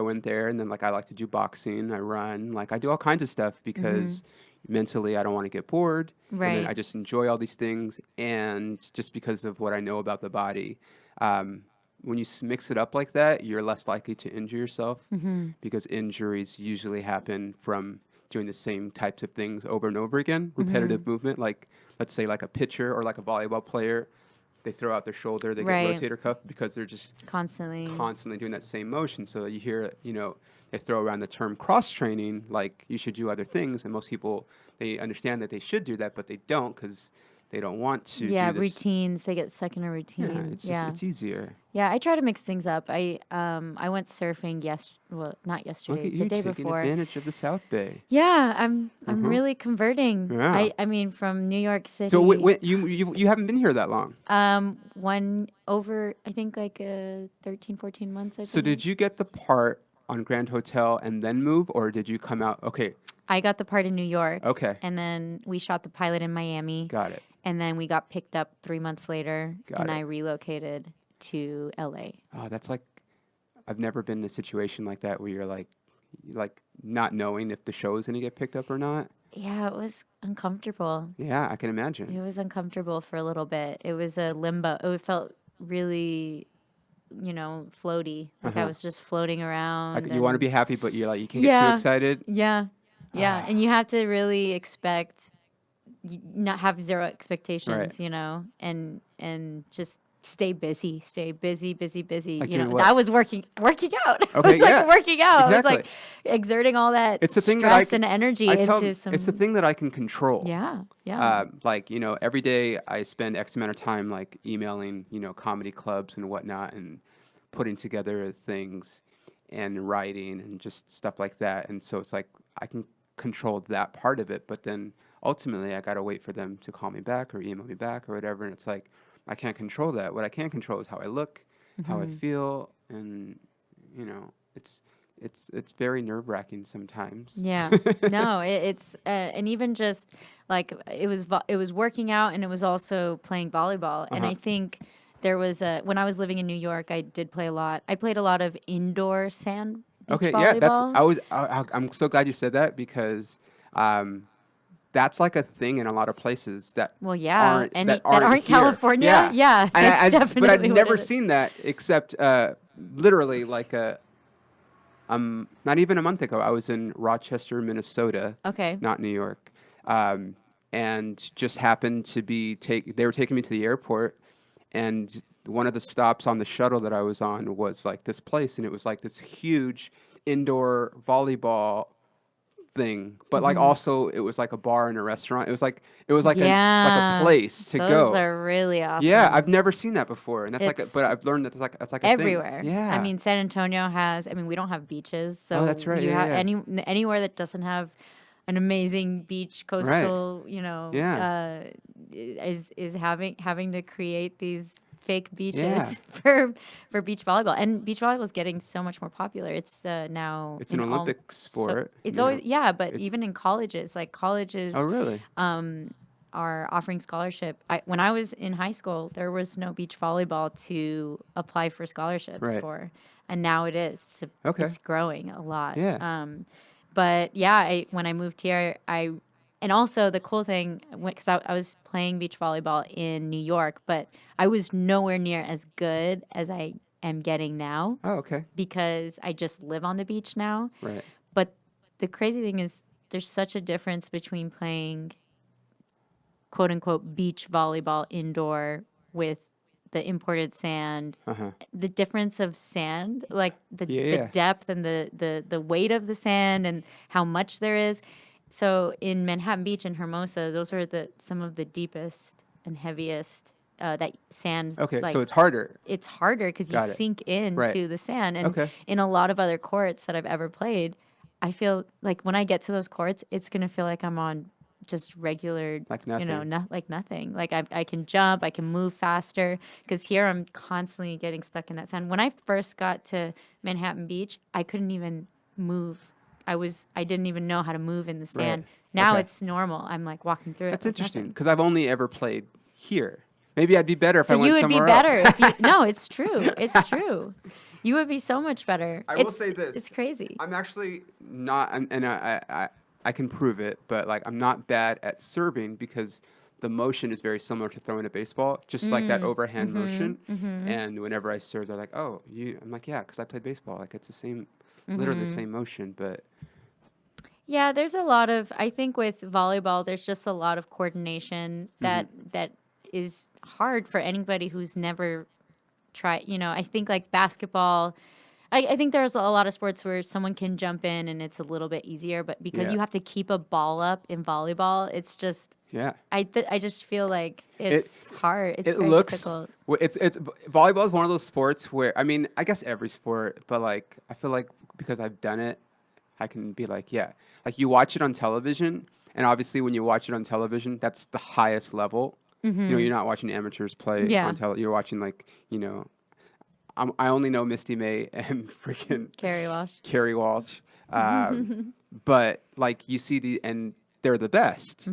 And then like I like to do boxing. I run. Like I do all kinds of stuff Mm-hmm. because mentally I don't want to get bored. And then I Right. just enjoy all these things. And just because of what I know about the body, um, when you mix it up like that, you're less likely to injure yourself Mm-hmm. because injuries usually happen from doing the same types of things over and over again. Mm-hmm. Repetitive movement, like let's say like a pitcher or like a volleyball player, they throw out their shoulder, they get Right. rotator cuff because they're just Constantly. constantly doing that same motion. So you hear, they throw around the term cross training, like you should do other things. And most people, they understand that they should do that, but they don't because they don't want to Yeah, do this. routines. They get stuck in a Yeah, routine. it's just, Yeah. it's easier. Yeah, I try to mix things up. I went surfing well, not Look yesterday, at the you day taking before. advantage of the South Bay. Yeah, I'm Uh-huh. really converting. Yeah. I mean from New York So City. you haven't been here that long. One over I think like 13, 14 months I've So been here. did you get the part on Grand Hotel and then move, or did you come out? Okay, I got the part in New York, okay, and then we shot the pilot in Miami, got it, and then we got picked up 3 months later, got and it. I relocated to LA. Oh, that's like I've never been in a situation like that where you're like not knowing if the show is gonna get picked up or not. Yeah, it was uncomfortable. Yeah, I can It imagine. was uncomfortable for a little bit. It was a limbo. It felt really, floaty. Like I Uh-huh. was just floating around You want to and be happy, but you're like you can't get too yeah, excited. yeah, yeah. And you have to really not have zero Right. expectations, and just stay busy, busy, busy. Like You know, doing what? I was working out. I Okay, was like yeah, working out. I was exactly. like exerting all that It's the thing that I stress and energy I tell into it's the some. thing that I can control. Yeah, yeah. Like every day I spend X amount of time like emailing comedy clubs and whatnot and putting together things. and writing and just stuff like that. And so it's like I can control that part of it, but then ultimately I got to wait for them to call me back or email me back or whatever. And it's like I can't control that. What I can control is how I look, how I feel, and you know, it's very nerve-wracking sometimes. Yeah. No, it's and even just like it was working out and it was also playing volleyball. And I think there was when I was living in New York, I did play a lot. I played a lot of indoor sand beach Okay, yeah, volleyball. I'm so glad you said that because that's like a thing in a lot of places that Well, yeah, that that aren't here. California. Yeah, that's definitely but I've what never it is. seen that except literally like a not even a month ago. I was in Rochester, Minnesota, Okay. not New York, and just happened to be they were taking me to the airport, and one of the stops on the shuttle that I was on was like this place, and it was like this huge indoor volleyball thing, but like also it was like a bar and a restaurant. It was like a Yeah, place to those go. are really Yeah, awesome. I've never seen that before, and but It's I've learned that that's like a thing. everywhere. I Yeah. mean, San Antonio has. I mean, we don't have beaches, Oh, that's so right. you Yeah, have yeah. anywhere that doesn't have an amazing beach, Right. coastal. You know, Yeah. is having to create these fake Yeah. beaches for beach volleyball, and beach volleyball is getting so much more popular. It's now It's an in all. Olympic So sport. it's You know. always, yeah, but It's even in colleges, like oh colleges really? are offering scholarship. When I was in high school, there was no beach volleyball to apply for scholarships Right. for, and now it is. Okay. It's growing a lot. Yeah. But yeah, when I moved here, and also the cool thing, because I was playing beach volleyball in New York, but I was nowhere near as good as I am getting now Oh, okay. because I just live on the beach now. Right. But the crazy thing is, there's such a difference between playing quote unquote beach volleyball indoor with the imported sand. Uh-huh. The difference of sand, like Yeah, the yeah. depth and the weight of the sand and how much there is. So in Manhattan Beach and Hermosa, those are some of the deepest and heaviest that sand, Okay, like so it's harder. it's harder because you Got it. sink Right. into the sand. And Okay. in a lot of other courts that I've ever played, I feel like when I get to those courts, it's gonna feel like I'm on just regular, Like you know, nothing. not like nothing. Like I can jump, I can move faster. Because here I'm constantly getting stuck in that sand. When I first got to Manhattan Beach, I couldn't even move. I didn't even know how to move in the Right. sand. Now Okay. it's normal. I'm like walking through it That's like interesting nothing. because I've only ever played here. Maybe I'd be better if So I you went would be somewhere else. better if you. No, it's true. It's true. You would be so much better. I will say this. It's crazy. I'm actually not, and I can prove it, but like I'm not bad at serving because the motion is very similar to throwing a baseball, just like that overhand motion. And whenever I serve, they're like, "Oh, you." I'm like, "Yeah," because I played baseball. Like it's the same, literally the same motion. But Yeah, there's a lot of. I think with volleyball, there's just a lot of coordination that is hard for anybody who's never tried. You know, I think like basketball. I think there's a lot of sports where someone can jump in and it's a little bit easier, but because yeah, you have to keep a ball up in volleyball, it's just yeah. I just feel like It it's hard. It's it very looks difficult. it's volleyball is one of those sports where I mean I guess every sport, but like I feel like because I've done it, I can be like yeah, like you watch it on television, and obviously when you watch it on television, that's the highest level. You know, you're not watching amateurs play Yeah, on tele. You're watching like I only know Misty May and freaking Carrie Walsh. Carrie Walsh, but like you see and they're the best.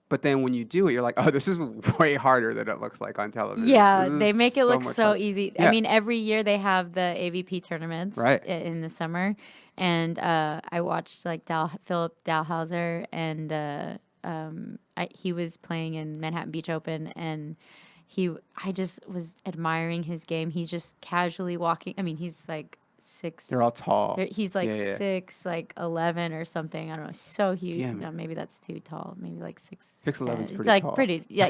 But then when you do it, you're like, oh, this is way harder than it looks like on television. Yeah, This they is make it so look much so harder. easy. I Yeah, mean, every year they have the AVP tournaments right. in the summer, and I watched like Philip Dalhauser, and he was playing in Manhattan Beach Open, and I just was admiring his game. He's just casually walking. I mean, he's like They're all tall. He's Yeah, like yeah. 6'11" or something. I don't know. So huge. Damn No, it. maybe that's too tall. Maybe like 6'11" is It's pretty like tall. pretty. Yeah,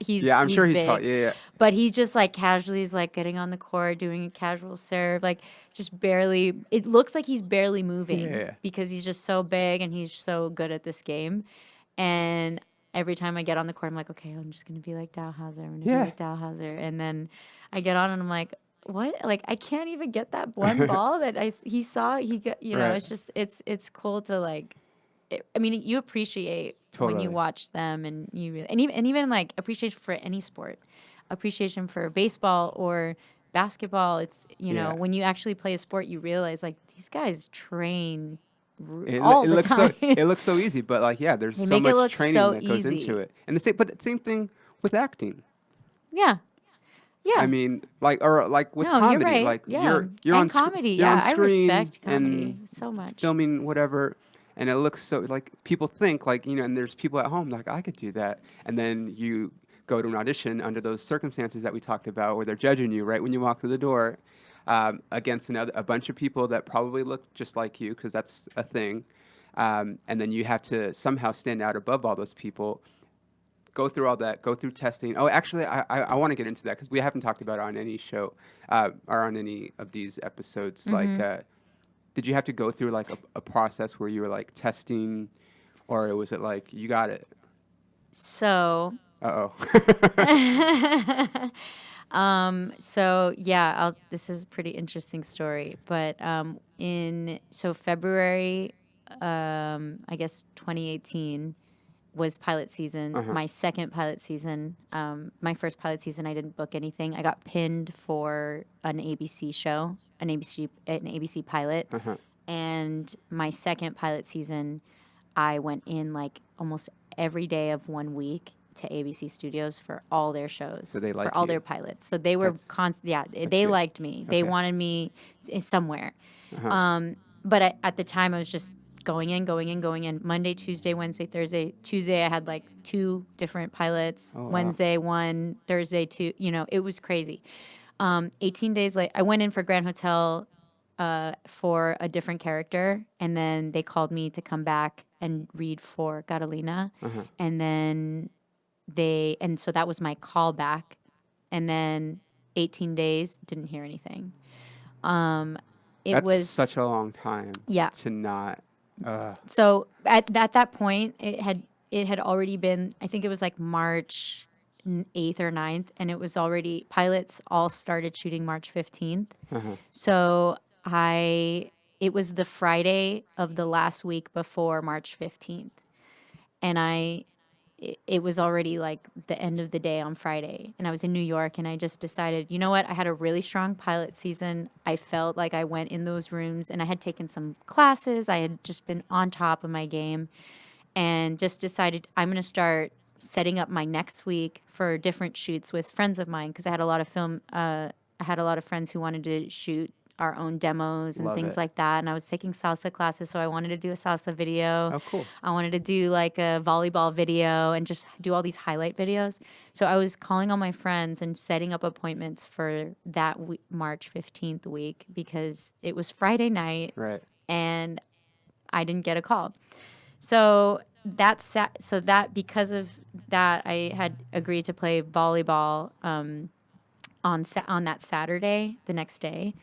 Yeah, I'm sure he's tall. big, Yeah, yeah. but he just like casually is like getting on the court, doing a casual serve, like just barely. It looks like he's barely moving Yeah. because he's just so big and he's so good at this game. And every time I get on the court, I'm like, okay, I'm just gonna be like Dalhauser. I'm gonna be Yeah. like Dalhauser. And then I get on and I'm like, what? Like, I can't even get that one ball that he saw. He got, Right. it's just, it's cool to like, I mean, you appreciate when you Totally. watch them and and even like appreciation for any sport, appreciation for baseball or basketball. It's, Yeah. when you actually play a sport, you realize like these guys train It all the looks so time. easy, but like yeah, there's They so make it much look training so that goes into easy. it. And the same thing with acting. Yeah. I Yeah. mean, like or like with No, you're comedy, right. like Yeah. you're And comedy. you're on Yeah. I screen respect and comedy so much. filming whatever, and it looks so like people think like and there's people at home like I could do that, and then you go to an audition under those circumstances that we talked about where they're judging you right when you walk through the door, against a bunch of people that probably look just like you because that's a thing, and then you have to somehow stand out above all those people, go through all that, go through testing. Oh, actually, I want to get into that because we haven't talked about it on any show, or on any of these episodes. Like, did you have to go through like a process where you were like testing, or was it like you got it? So, Uh oh. so yeah, this is a pretty interesting story, but February, I guess 2018 was pilot season. Uh-huh. My second pilot season. My first pilot season, I didn't book anything. I got pinned for an ABC show, an ABC pilot, Uh-huh. and my second pilot season, I went in like almost every day of 1 week to ABC Studios for all their shows, So they for like all you. their pilots. So they were That's they good. liked me. They Okay. wanted me somewhere. Uh-huh. But at the time, I was just going in, going in, going in. Monday, Tuesday, Wednesday, Thursday. Tuesday, I had like 2 different pilots. Oh wow. Wednesday, 1. Thursday, 2. It was crazy. 18 days later, I went in for Grand Hotel for a different character, and then they called me to come back and read for Catalina, Uh-huh. and then so that was my callback, and then 18 days didn't hear anything. It That's was such a long time Yeah. to not. So at that point, it had already been. I think it was like March 8th or 9th, and it was already pilots all started shooting March 15th. Uh-huh. So it was the Friday of the last week before March 15th, and it was already like the end of the day on Friday, and I was in New York, and I just decided, you know what? I had a really strong pilot season. I felt like I went in those rooms, and I had taken some classes. I had just been on top of my game, and just decided I'm going to start setting up my next week for different shoots with friends of mine because I had a lot of I had a lot of friends who wanted to shoot our own demos and Love things it. like that. And I was taking salsa classes, so I wanted to do a salsa video. Oh, cool. I wanted to do like a volleyball video and just do all these highlight videos. So I was calling all my friends and setting up appointments for that March 15th week because it was Friday night Right. and I didn't get a call. So because of that, I had agreed to play volleyball on that Saturday, the next day.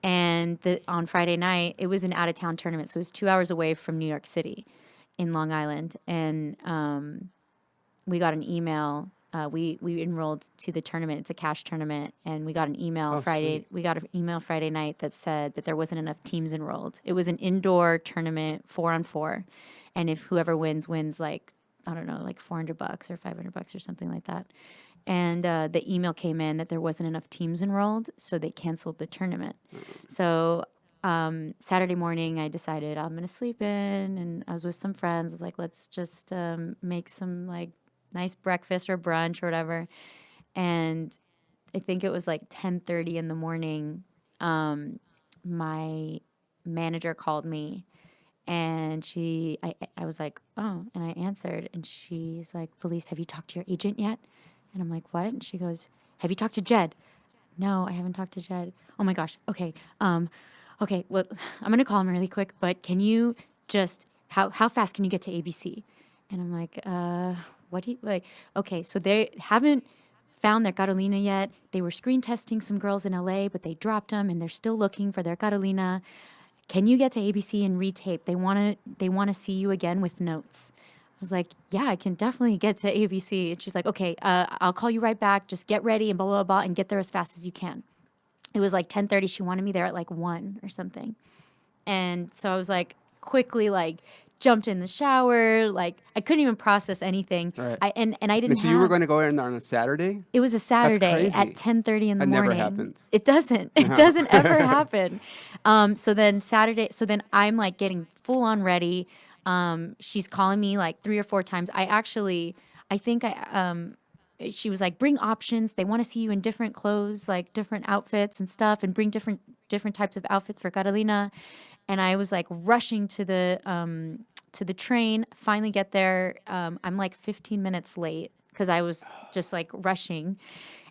And on Friday night, it was an out of town tournament. So it was 2 hours away from New York City in Long Island. And we got an email. We enrolled to the tournament. It's a cash tournament. And we got an email Oh, Friday. sweet. We got an email Friday night that said that there wasn't enough teams enrolled. It was an indoor tournament, 4-on-4. And if whoever wins like, I don't know, like $400 or $500 or something like that. And the email came in that there wasn't enough teams enrolled, so they canceled the tournament. So Saturday morning, I decided I'm gonna sleep in, and I was with some friends. I was like, let's just make some like nice breakfast or brunch or whatever. And I think it was like 10:30 in the morning. My manager called me, and I was like, oh, and I answered, and she's like, Felice, have you talked to your agent yet? And I'm like, what? And she goes, have you talked to Jed? No, I haven't talked to Jed. Oh my gosh. Okay. Okay. Well, I'm gonna call him really quick. But can you just how fast can you get to ABC? And I'm like, what do you like? Okay, so they haven't found their Carolina yet. They were screen testing some girls in LA, but they dropped them, and they're still looking for their Carolina. Can you get to ABC and retape? They wanna see you again with notes. I was like, yeah, I can definitely get to ABC. And she's like, okay, I'll call you right back. Just get ready and blah, blah, blah, and get there as fast as you can. it was like 10:30. She wanted me there at like 1 or something. And so I was like quickly like jumped in the shower. Like I couldn't even process anything. Right. And I didn't And so you were have, going to go in on a Saturday? it was a That's Saturday at crazy. 10:30 in the That never morning. happens. It doesn't. It No. doesn't ever happen. So then Saturday, so then I'm like getting full on ready. She's calling me like 3 or 4 times. I think she was like, bring options. They want to see you in different clothes, like different outfits and stuff, and bring different types of outfits for Carolina. And I was like rushing to the train. Finally get there. I'm like 15 minutes late because I was just like rushing.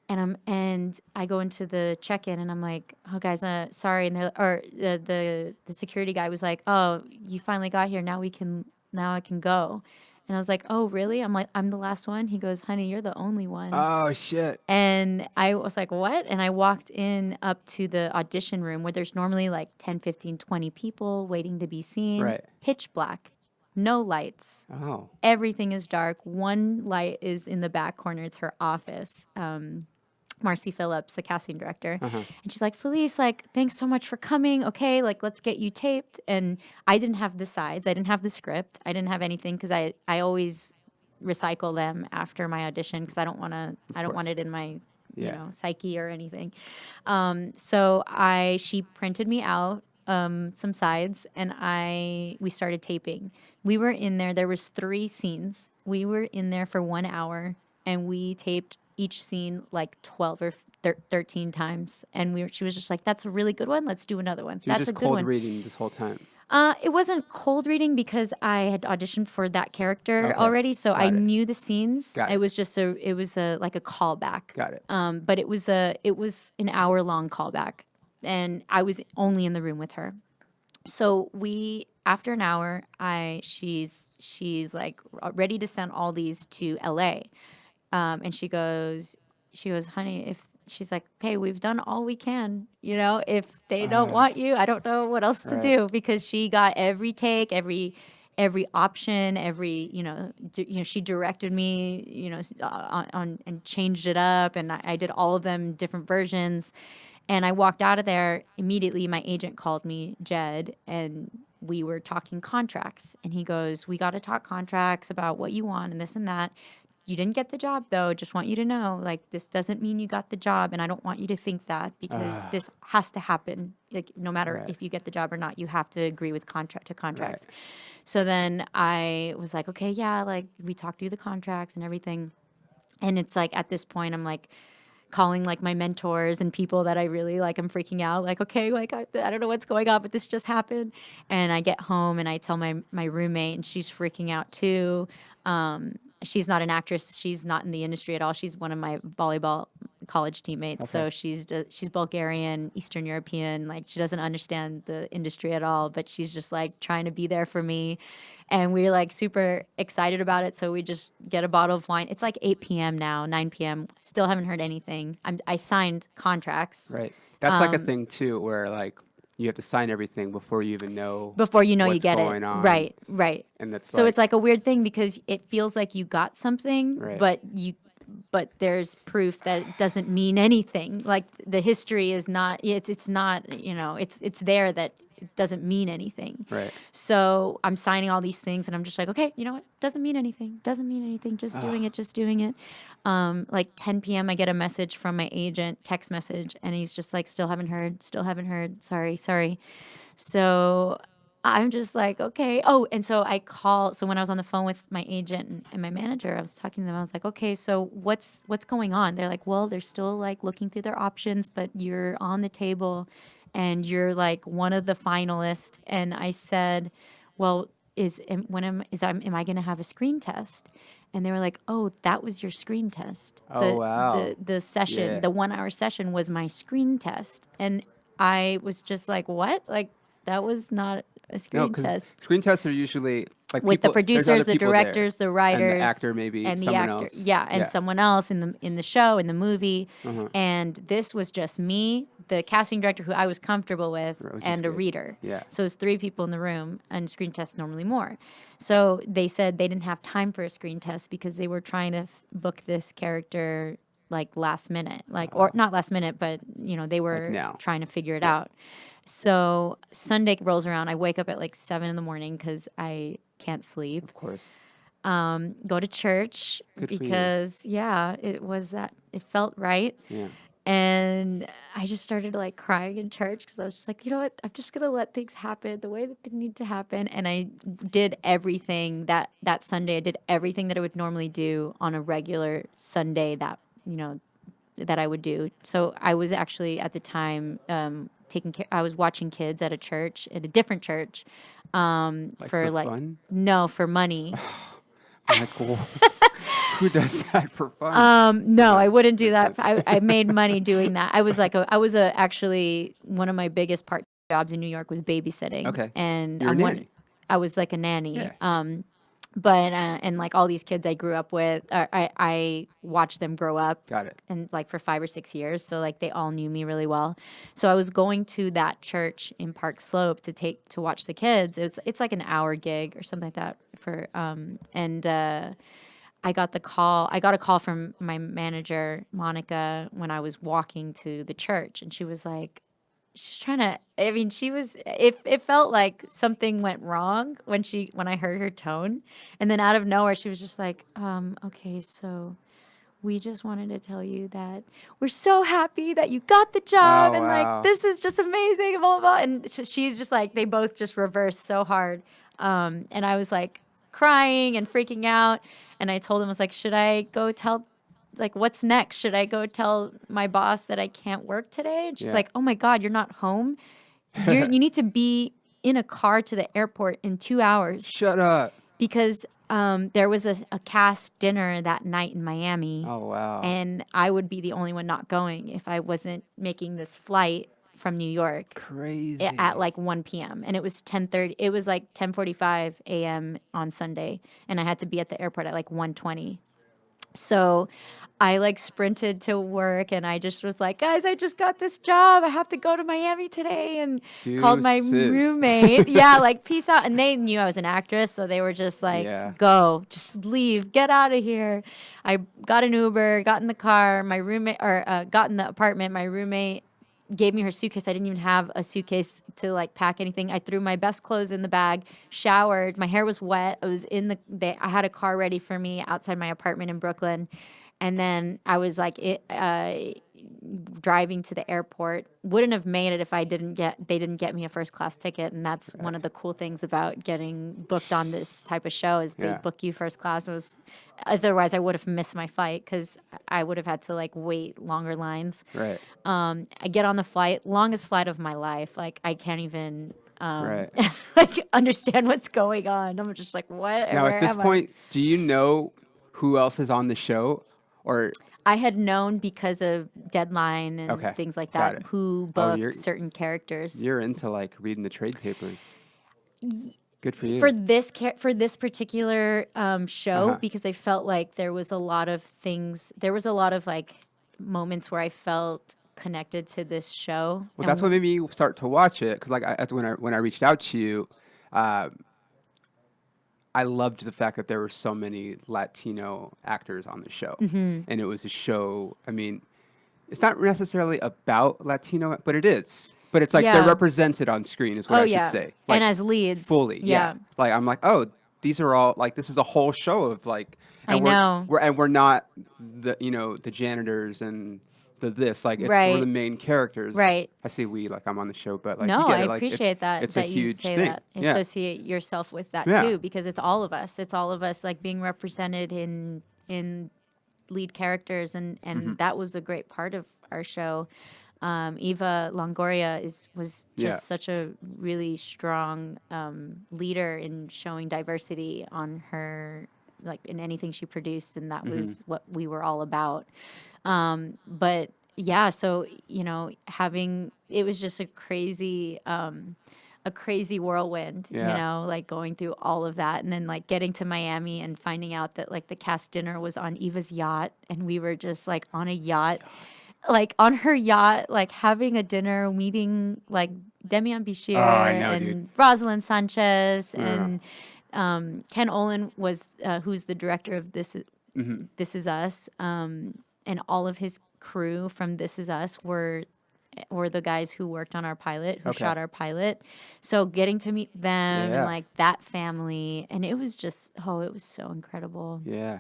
And I go into the check-in and I'm like, oh guys, sorry. And the security guy was like, oh, you finally got here. Now I can go. And I was like, oh really? I'm like, I'm the last one. He goes, honey, you're the only one. Oh, shit. And I was like, what? And I walked in up to the audition room where there's normally like 10, 15, 20 people waiting to be seen. Right. Pitch black, no lights. Oh. Everything is dark. One light is in the back corner. It's her office. Marcy Phillips, the casting director. Uh-huh. And she's like, Felice, like, thanks so much for coming. Okay, like, let's get you taped. And I didn't have the sides. I didn't have the script. I didn't have anything because I always recycle them after my audition because I don't want it in my psyche or anything. So she printed me out some sides and we started taping. We were in there. There was 3 scenes. We were in there for 1 hour and we taped each scene like 12 or 13 times. And she was just like, that's a really good one. Let's do another one. So you're That's just a good cold one. reading this whole time. It wasn't cold reading because I had auditioned for that character Okay. already, so Got I it. knew the scenes. Got It it. was just like a callback. Got it. But it was an hour-long callback, and I was only in the room with her. So after an hour, she's like ready to send all these to LA, and she goes, honey, she's like, okay, we've done all we can. If they don't want you, I don't know what else to Right. do because she got every take, every option, she directed me, on and changed it up, and I did all of them different versions. And I walked out of there immediately. My agent called me, Jed, and we were talking contracts. And he goes, we got to talk contracts about what you want and this and that. You didn't get the job, though. Just want you to know, like, this doesn't mean you got the job, and I don't want you to think that because this has to happen. Like, no matter Right. if you get the job or not, you have to agree with contracts. Right. So then I was like, okay, yeah, like, we talked through the contracts and everything. And it's like, at this point, I'm like calling like my mentors and people that I really like. I'm freaking out, like, okay, like, I don't know what's going on, but this just happened. And I get home and I tell my roommate, and she's freaking out too. She's not an actress. She's not in the industry at all. She's one of my volleyball college teammates. Okay. So she's Bulgarian, Eastern European. Like, she doesn't understand the industry at all, but she's just like trying to be there for me. And we're like super excited about it. So we just get a bottle of wine. It's like 8 p.m. now, 9 p.m. Still haven't heard anything. I signed contracts. Right. That's like a thing too, where like you have to sign everything before you even know Before you know you what's get going it. on. Right. And that's So it's like a weird thing because it feels like you got something, Right. but there's proof that it doesn't mean anything. Like, the history is not, it's not, it's there that it doesn't mean anything. Right. So I'm signing all these things and I'm just like, okay, you know what? Doesn't mean anything. Doesn't mean anything. Just doing it. Like 10 p.m. I get a message from my agent, text message, and he's just like, still haven't heard. Sorry. So I'm just like, okay. Oh, and so so when I was on the phone with my agent and my manager, I was talking to them. I was like, okay, so what's going on? They're like, well, they're still like looking through their options, but you're on the table and you're like one of the finalists. And I said, well, am I going to have a screen test? And they were like, oh, that was your screen test. Oh, wow. The session, Yeah. the 1 hour session was my screen test. And I was just like, what? Like, that was not a No, screen because test. screen tests are usually like With the people, there's producers, other the people there, directors, the writers, and the actor, maybe and the someone actor, else. yeah, and someone else in the show, in the movie. Uh-huh. And this was just me, the casting director who I was comfortable with, Which is and a good. reader. Yeah. So it was 3 people in the room, and screen tests normally more. So they said they didn't have time for a screen test because they were trying to book this character like last minute, like, or not last minute, but they were now. trying to figure it out. So Sunday rolls around. I wake up at like 7 in the morning because I can't sleep. Of course. Go to church Good for you. because it felt right. Yeah. And I just started like crying in church because I was just like, you know what? I'm just gonna let things happen the way that they need to happen. And I did everything that Sunday. I did everything that I would normally do on a regular Sunday that I would do. So I was actually at the time taking care. I was watching kids at a different church, For fun? No, for money. Like, well, who does that for fun? No, I wouldn't do Makes that. sense. I made money doing that. Actually one of my biggest part jobs in New York was babysitting. Okay. And You're a nanny. I was like a nanny. Yeah. But and like all these kids I grew up with, I watched them grow up. Got it. And like for 5 or 6 years, so like they all knew me really well. So I was going to that church in Park Slope to watch the kids. It's like an hour gig or something like that for I got a call from my manager, Monica, when I was walking to the church, and she was like, she's trying to, I mean, it felt like something went wrong when I heard her tone. And then out of nowhere, she was just like, okay, so we just wanted to tell you that we're so happy that you got the job. Oh, And wow. like, this is just amazing, blah, blah, blah. And she's just like, they both just reversed so hard. And I was like crying and freaking out. And I told him, I was like, should I go tell, like, what's next? Should I go tell my boss that I can't work today? And she's Yeah. like, oh my God, you're not home. You need to be in a car to the airport in 2 hours. Shut up. Because there was a cast dinner that night in Miami. Oh, wow. And I would be the only one not going if I wasn't making this flight from New York Crazy. at like 1 p.m. And it was 10:30. It was like 10:45 a.m. on Sunday, and I had to be at the airport at like 1:20. So I like sprinted to work, and I just was like, guys, I just got this job. I have to go to Miami today, and called my Deuces. roommate. Yeah, like peace out. And they knew I was an actress, so they were just like, Yeah. go, just leave, get out of here. I got an Uber, got in the car. My roommate, got in the apartment. My roommate gave me her suitcase. I didn't even have a suitcase to like pack anything. I threw my best clothes in the bag, showered. My hair was wet. I was I had a car ready for me outside my apartment in Brooklyn. And then I was like driving to the airport. Wouldn't have made it if they didn't get me a first class ticket. And that's one of the cool things about getting booked on this type of show is they Yeah. book you first class. Otherwise I would have missed my flight because I would have had to like wait longer lines. Right. I get on the flight, longest flight of my life. Like I can't even Right. like understand what's going on. I'm just like, what? Now, Where at this am I? point, do you know who else is on the show? Or I had known because of Deadline and Okay, things like got that it. who Oh, booked you're- certain characters. you're into like reading the trade papers. Good for you. For this particular show, Uh-huh. because I felt like there was a lot of like moments where I felt connected to this show. Well, that's what made me start to watch it because, like, that's when I reached out to you. I loved the fact that there were so many Latino actors on the show, Mm-hmm. and it was a show. I mean, it's not necessarily about Latino, but it is. But it's like they're Yeah. represented on screen, is what Oh I yeah, should say. Like, and as leads, fully, yeah. Like I'm like, oh, these are all like this is a whole show of like. I And know. we're not the janitors and this like it's we're Right. the main characters. Right. I say we like I'm on the show, but like No, you get I it, like, appreciate that. It's that a you huge say thing. that. Yeah. Associate yourself with that Yeah. too, because it's all of us. It's all of us like being represented in lead characters, and Mm-hmm. that was a great part of our show. Eva Longoria was just Yeah. such a really strong leader in showing diversity on her, like in anything she produced, and that Mm-hmm. was what we were all about. But yeah, so it was just a crazy whirlwind, Yeah. like going through all of that, and then like getting to Miami and finding out that like the cast dinner was on Eva's yacht, and we were just like on a yacht, like on her yacht, like having a dinner, meeting like Demian Bichir I know, and dude. Rosalind Sanchez Yeah. and Ken Olin was who's the director of This Mm-hmm. Is Us. and all of his crew from This Is Us were the guys who worked on our pilot, who Okay. shot our pilot. So getting to meet them Yeah. and like that family, and it was just it was so incredible. Yeah.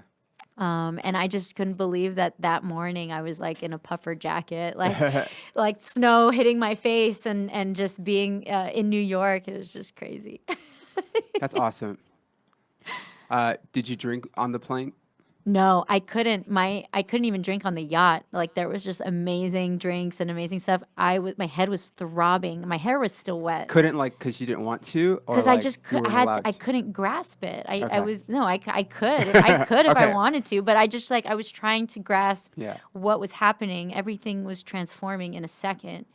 And I just couldn't believe that morning I was like in a puffer jacket, like snow hitting my face, and just being in New York. It was just crazy. That's awesome. Did you drink on the plane? No, I couldn't. I couldn't even drink on the yacht. Like there was just amazing drinks and amazing stuff. My head was throbbing. My hair was still wet Couldn't like because you didn't want to, or because I like just you weren't allowed I to? couldn't grasp it. I Okay. was no, I could I could if I Okay. wanted to, but I just I was trying to grasp Yeah. what was happening. Everything was transforming in a second.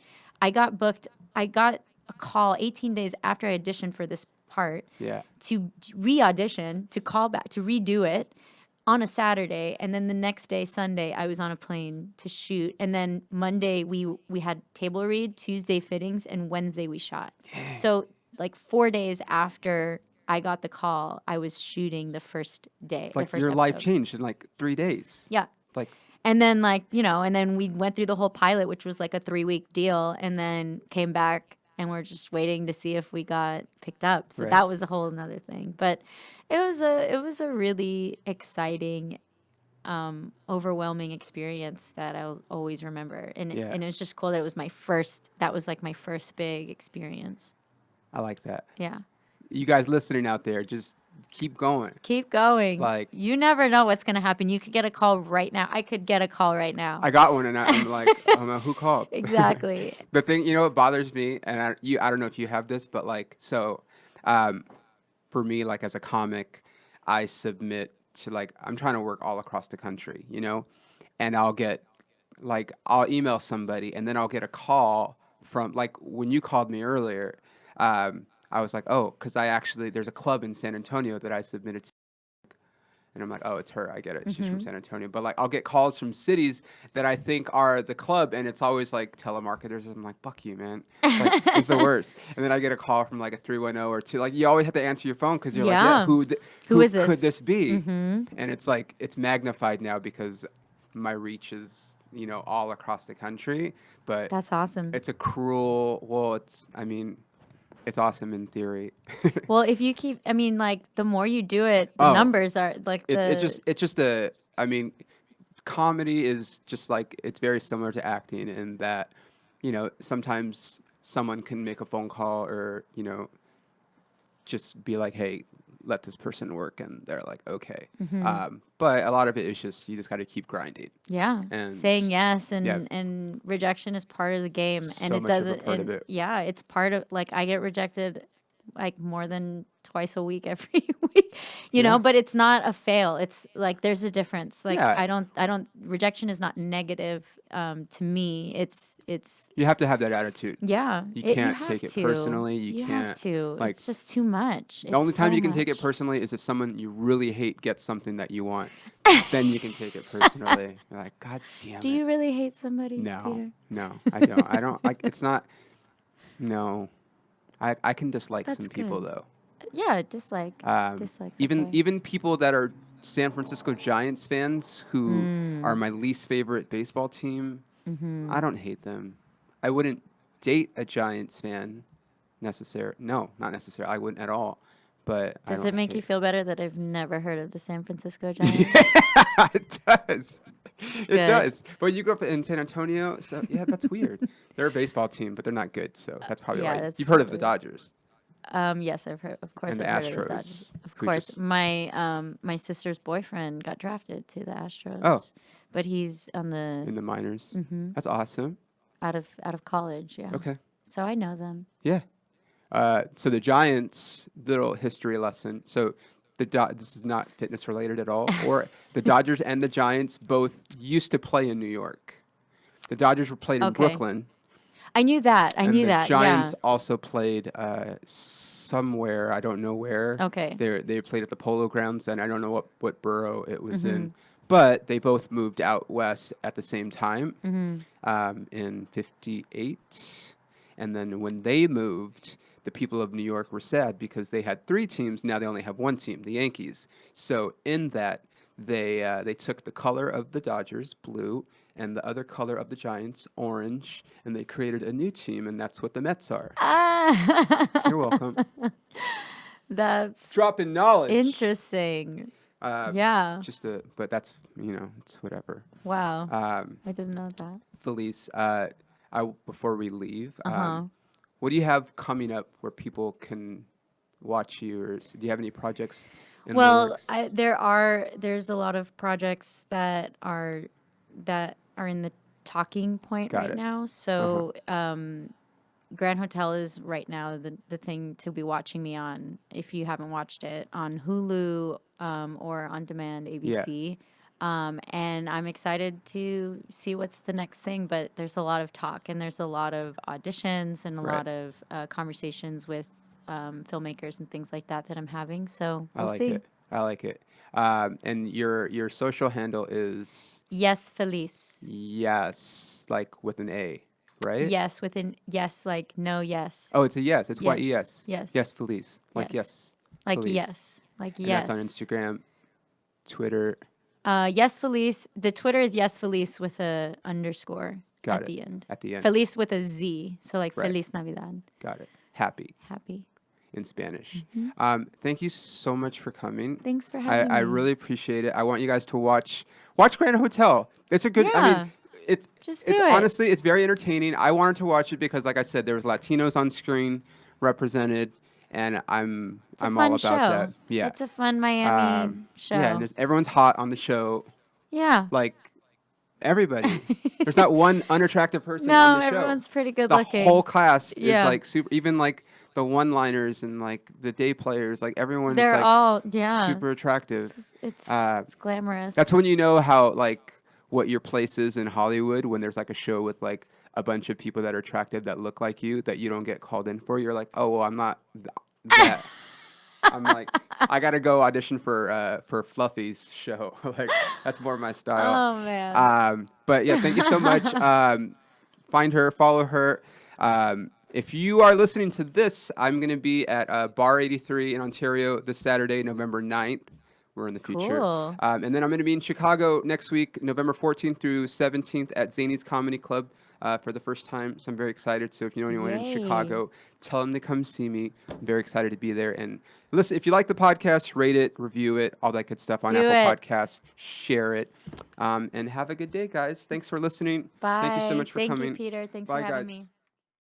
I got booked. I got a call 18 days after I auditioned for this part Yeah. to re-audition, to call back, to redo it on a Saturday, and then the next day, Sunday, I was on a plane to shoot, and then Monday we had table read, Tuesday fittings, and Wednesday we shot. So like 4 days after I got the call, I was shooting the first day, It's the like first your life episode. changed in like 3 days. Yeah. Like, And then and then we went through the whole pilot, which was like a 3-week deal, and then came back and we're just waiting to see if we got picked up. So Right. that was a whole another thing. But it was a really exciting, overwhelming experience that I'll always remember. And Yeah. and it was just cool that it was that was like my first big experience. I like that. Yeah. You guys listening out there, just keep going. Keep going. Like- you never know what's gonna happen. You could get a call right now. I could get a call right now. I got one, and I'm like, oh no, who called? Exactly. The thing, what bothers me, and I don't know if you have this, but like, so, for me, like as a comic, I submit to like, I'm trying to work all across the country, and I'll email somebody, and then I'll get a call from, like, when you called me earlier, I was like, oh, because there's a club in San Antonio that I submitted to. And I'm like, oh, it's her. I get it. She's from San Antonio. But like, I'll get calls from cities that I think are the club, and it's always like telemarketers. I'm like, fuck you, man. Like, it's the worst. And then I get a call from like a 310 or 2. Like, you always have to answer your phone because you're like, Yeah. yeah, Who is this? could this be? And it's like, it's magnified now because my reach is, all across the country. But That's awesome. it's a it's awesome in theory. Well, if you keep, like the more you do it, the Oh. numbers are like comedy is just like, it's very similar to acting in that, sometimes someone can make a phone call or, just be like, hey, let this person work. And they're like, okay. But a lot of it is just, you just got to keep grinding. yeah, And- saying yes and yeah. and rejection is part of the game, and So it much of a doesn't. part of and it. Yeah, it's part of like I get rejected like more than twice a week every week, Yeah. but it's not a fail. It's like there's a difference. Like Yeah. I don't rejection is not negative to me. It's You have to have that attitude. yeah. You can't have take it to. personally. You have can't, to. like- It's just too much. The only It's time so you can take it much. personally is if someone you really hate gets something that you want. Then you can take it personally. You're like, God damn Do it. you really hate somebody, No, Peter? no, I don't. I don't like. It's not. No, I can dislike That's some people good. though. Yeah, dislike. Dislikes. Even okay. even people that are San Francisco Giants fans who are my least favorite baseball team. I don't hate them. I wouldn't date a Giants fan. No, not necessarily. I wouldn't at all. But I Does don't it make hate- you feel better that I've never heard of the San Francisco Giants? Yeah, it does. It Good. does. But you grew up in San Antonio, so yeah, that's weird. They're a baseball team, but they're not good, so that's probably yeah, why. that's You've heard of the probably- Dodgers. Yes, I've heard. Of course, And the I've heard of the Astros, Dodgers. Of who course, just- my sister's boyfriend got drafted to the Astros. Oh. But he's on In the the minors. That's awesome. out of college. Yeah. Okay. So I know them. Yeah. So the Giants, little history lesson. So this is not fitness related at all. Or the Dodgers and the Giants both used to play in New York. The Dodgers were played in Okay. Brooklyn. I knew that. I and knew the that. Giants also played somewhere. I don't know where. Okay. They played at the Polo Grounds, and I don't know what borough it was Mm-hmm. in. But they both moved out west at the same time Mm-hmm. in '58. And then when they moved, the people of New York were sad because they had 3 teams. Now they only have 1 team, the Yankees. So in that, they took the color of the Dodgers, blue, and the other color of the Giants, orange, and they created a new team, and that's what the Mets are. You're welcome. That's Dropping knowledge. interesting. Yeah. But that's, it's whatever. Wow. I didn't know that. Feliz, before we leave, Uh-huh. what do you have coming up where people can watch you, or do you have any projects in the Well, works? there's a lot of projects that are in the talking point Got right it. now. So Grand Hotel is right now the thing to be watching me on if you haven't watched it on Hulu or on demand ABC. And I'm excited to see what's the next thing, but there's a lot of talk and there's a lot of auditions and a Right. lot of conversations with filmmakers and things like that I'm having. So I we'll like see. it. I like it. And your social handle is Yes, Feliz. yes, like with an A, right? Yes, yes, like no, yes. Oh, it's a yes. It's Yes. YES. Yes. Yes, Feliz. Like Yes. yes. Like Feliz. yes. Like And yes. that's on Instagram, Twitter. Yes, Feliz. The Twitter is yes, Feliz with a underscore Got at it. the end. At the end. Feliz with a Z. So like Right. Feliz Navidad. Got it. Happy Happy. in Spanish. Thank you so much for coming. Thanks for having I me. really appreciate it. I want you guys to watch Grand Hotel. It's a good. I Yeah. mean, it's Just it's do it. honestly it's very entertaining. I wanted to watch it because, like I said, there was Latinos on screen represented, and I'm It's a all fun about show. that. Yeah. It's a fun Miami show. Yeah, and everyone's hot on the show. Yeah. Like everybody. There's not one unattractive person No, on the show. everyone's pretty good The looking. whole class is Yeah. like super. Even like the one-liners and like the day players, like everyone's They're like all super attractive. It's glamorous. That's when you know how like what your place is in Hollywood when there's like a show with like a bunch of people that are attractive that look like you that you don't get called in for. You're like, oh well, I'm not that. I'm like, I gotta go audition for Fluffy's show. Like that's more my style. Oh man. But yeah, thank you so much. Find her, follow her. If you are listening to this, I'm going to be at Bar 83 in Ontario this Saturday, November 9th. We're in the future. Cool. And then I'm going to be in Chicago next week, November 14th through 17th at Zany's Comedy Club for the first time. So I'm very excited. So if you know anyone in Yay. Chicago, tell them to come see me. I'm very excited to be there. And listen, if you like the podcast, rate it, review it, all that good stuff on Do Apple it. Podcasts. Share it. And have a good day, guys. Thanks for listening. Bye. Thank you so much for Thank coming. you, Peter. Thanks Bye, for having guys. me.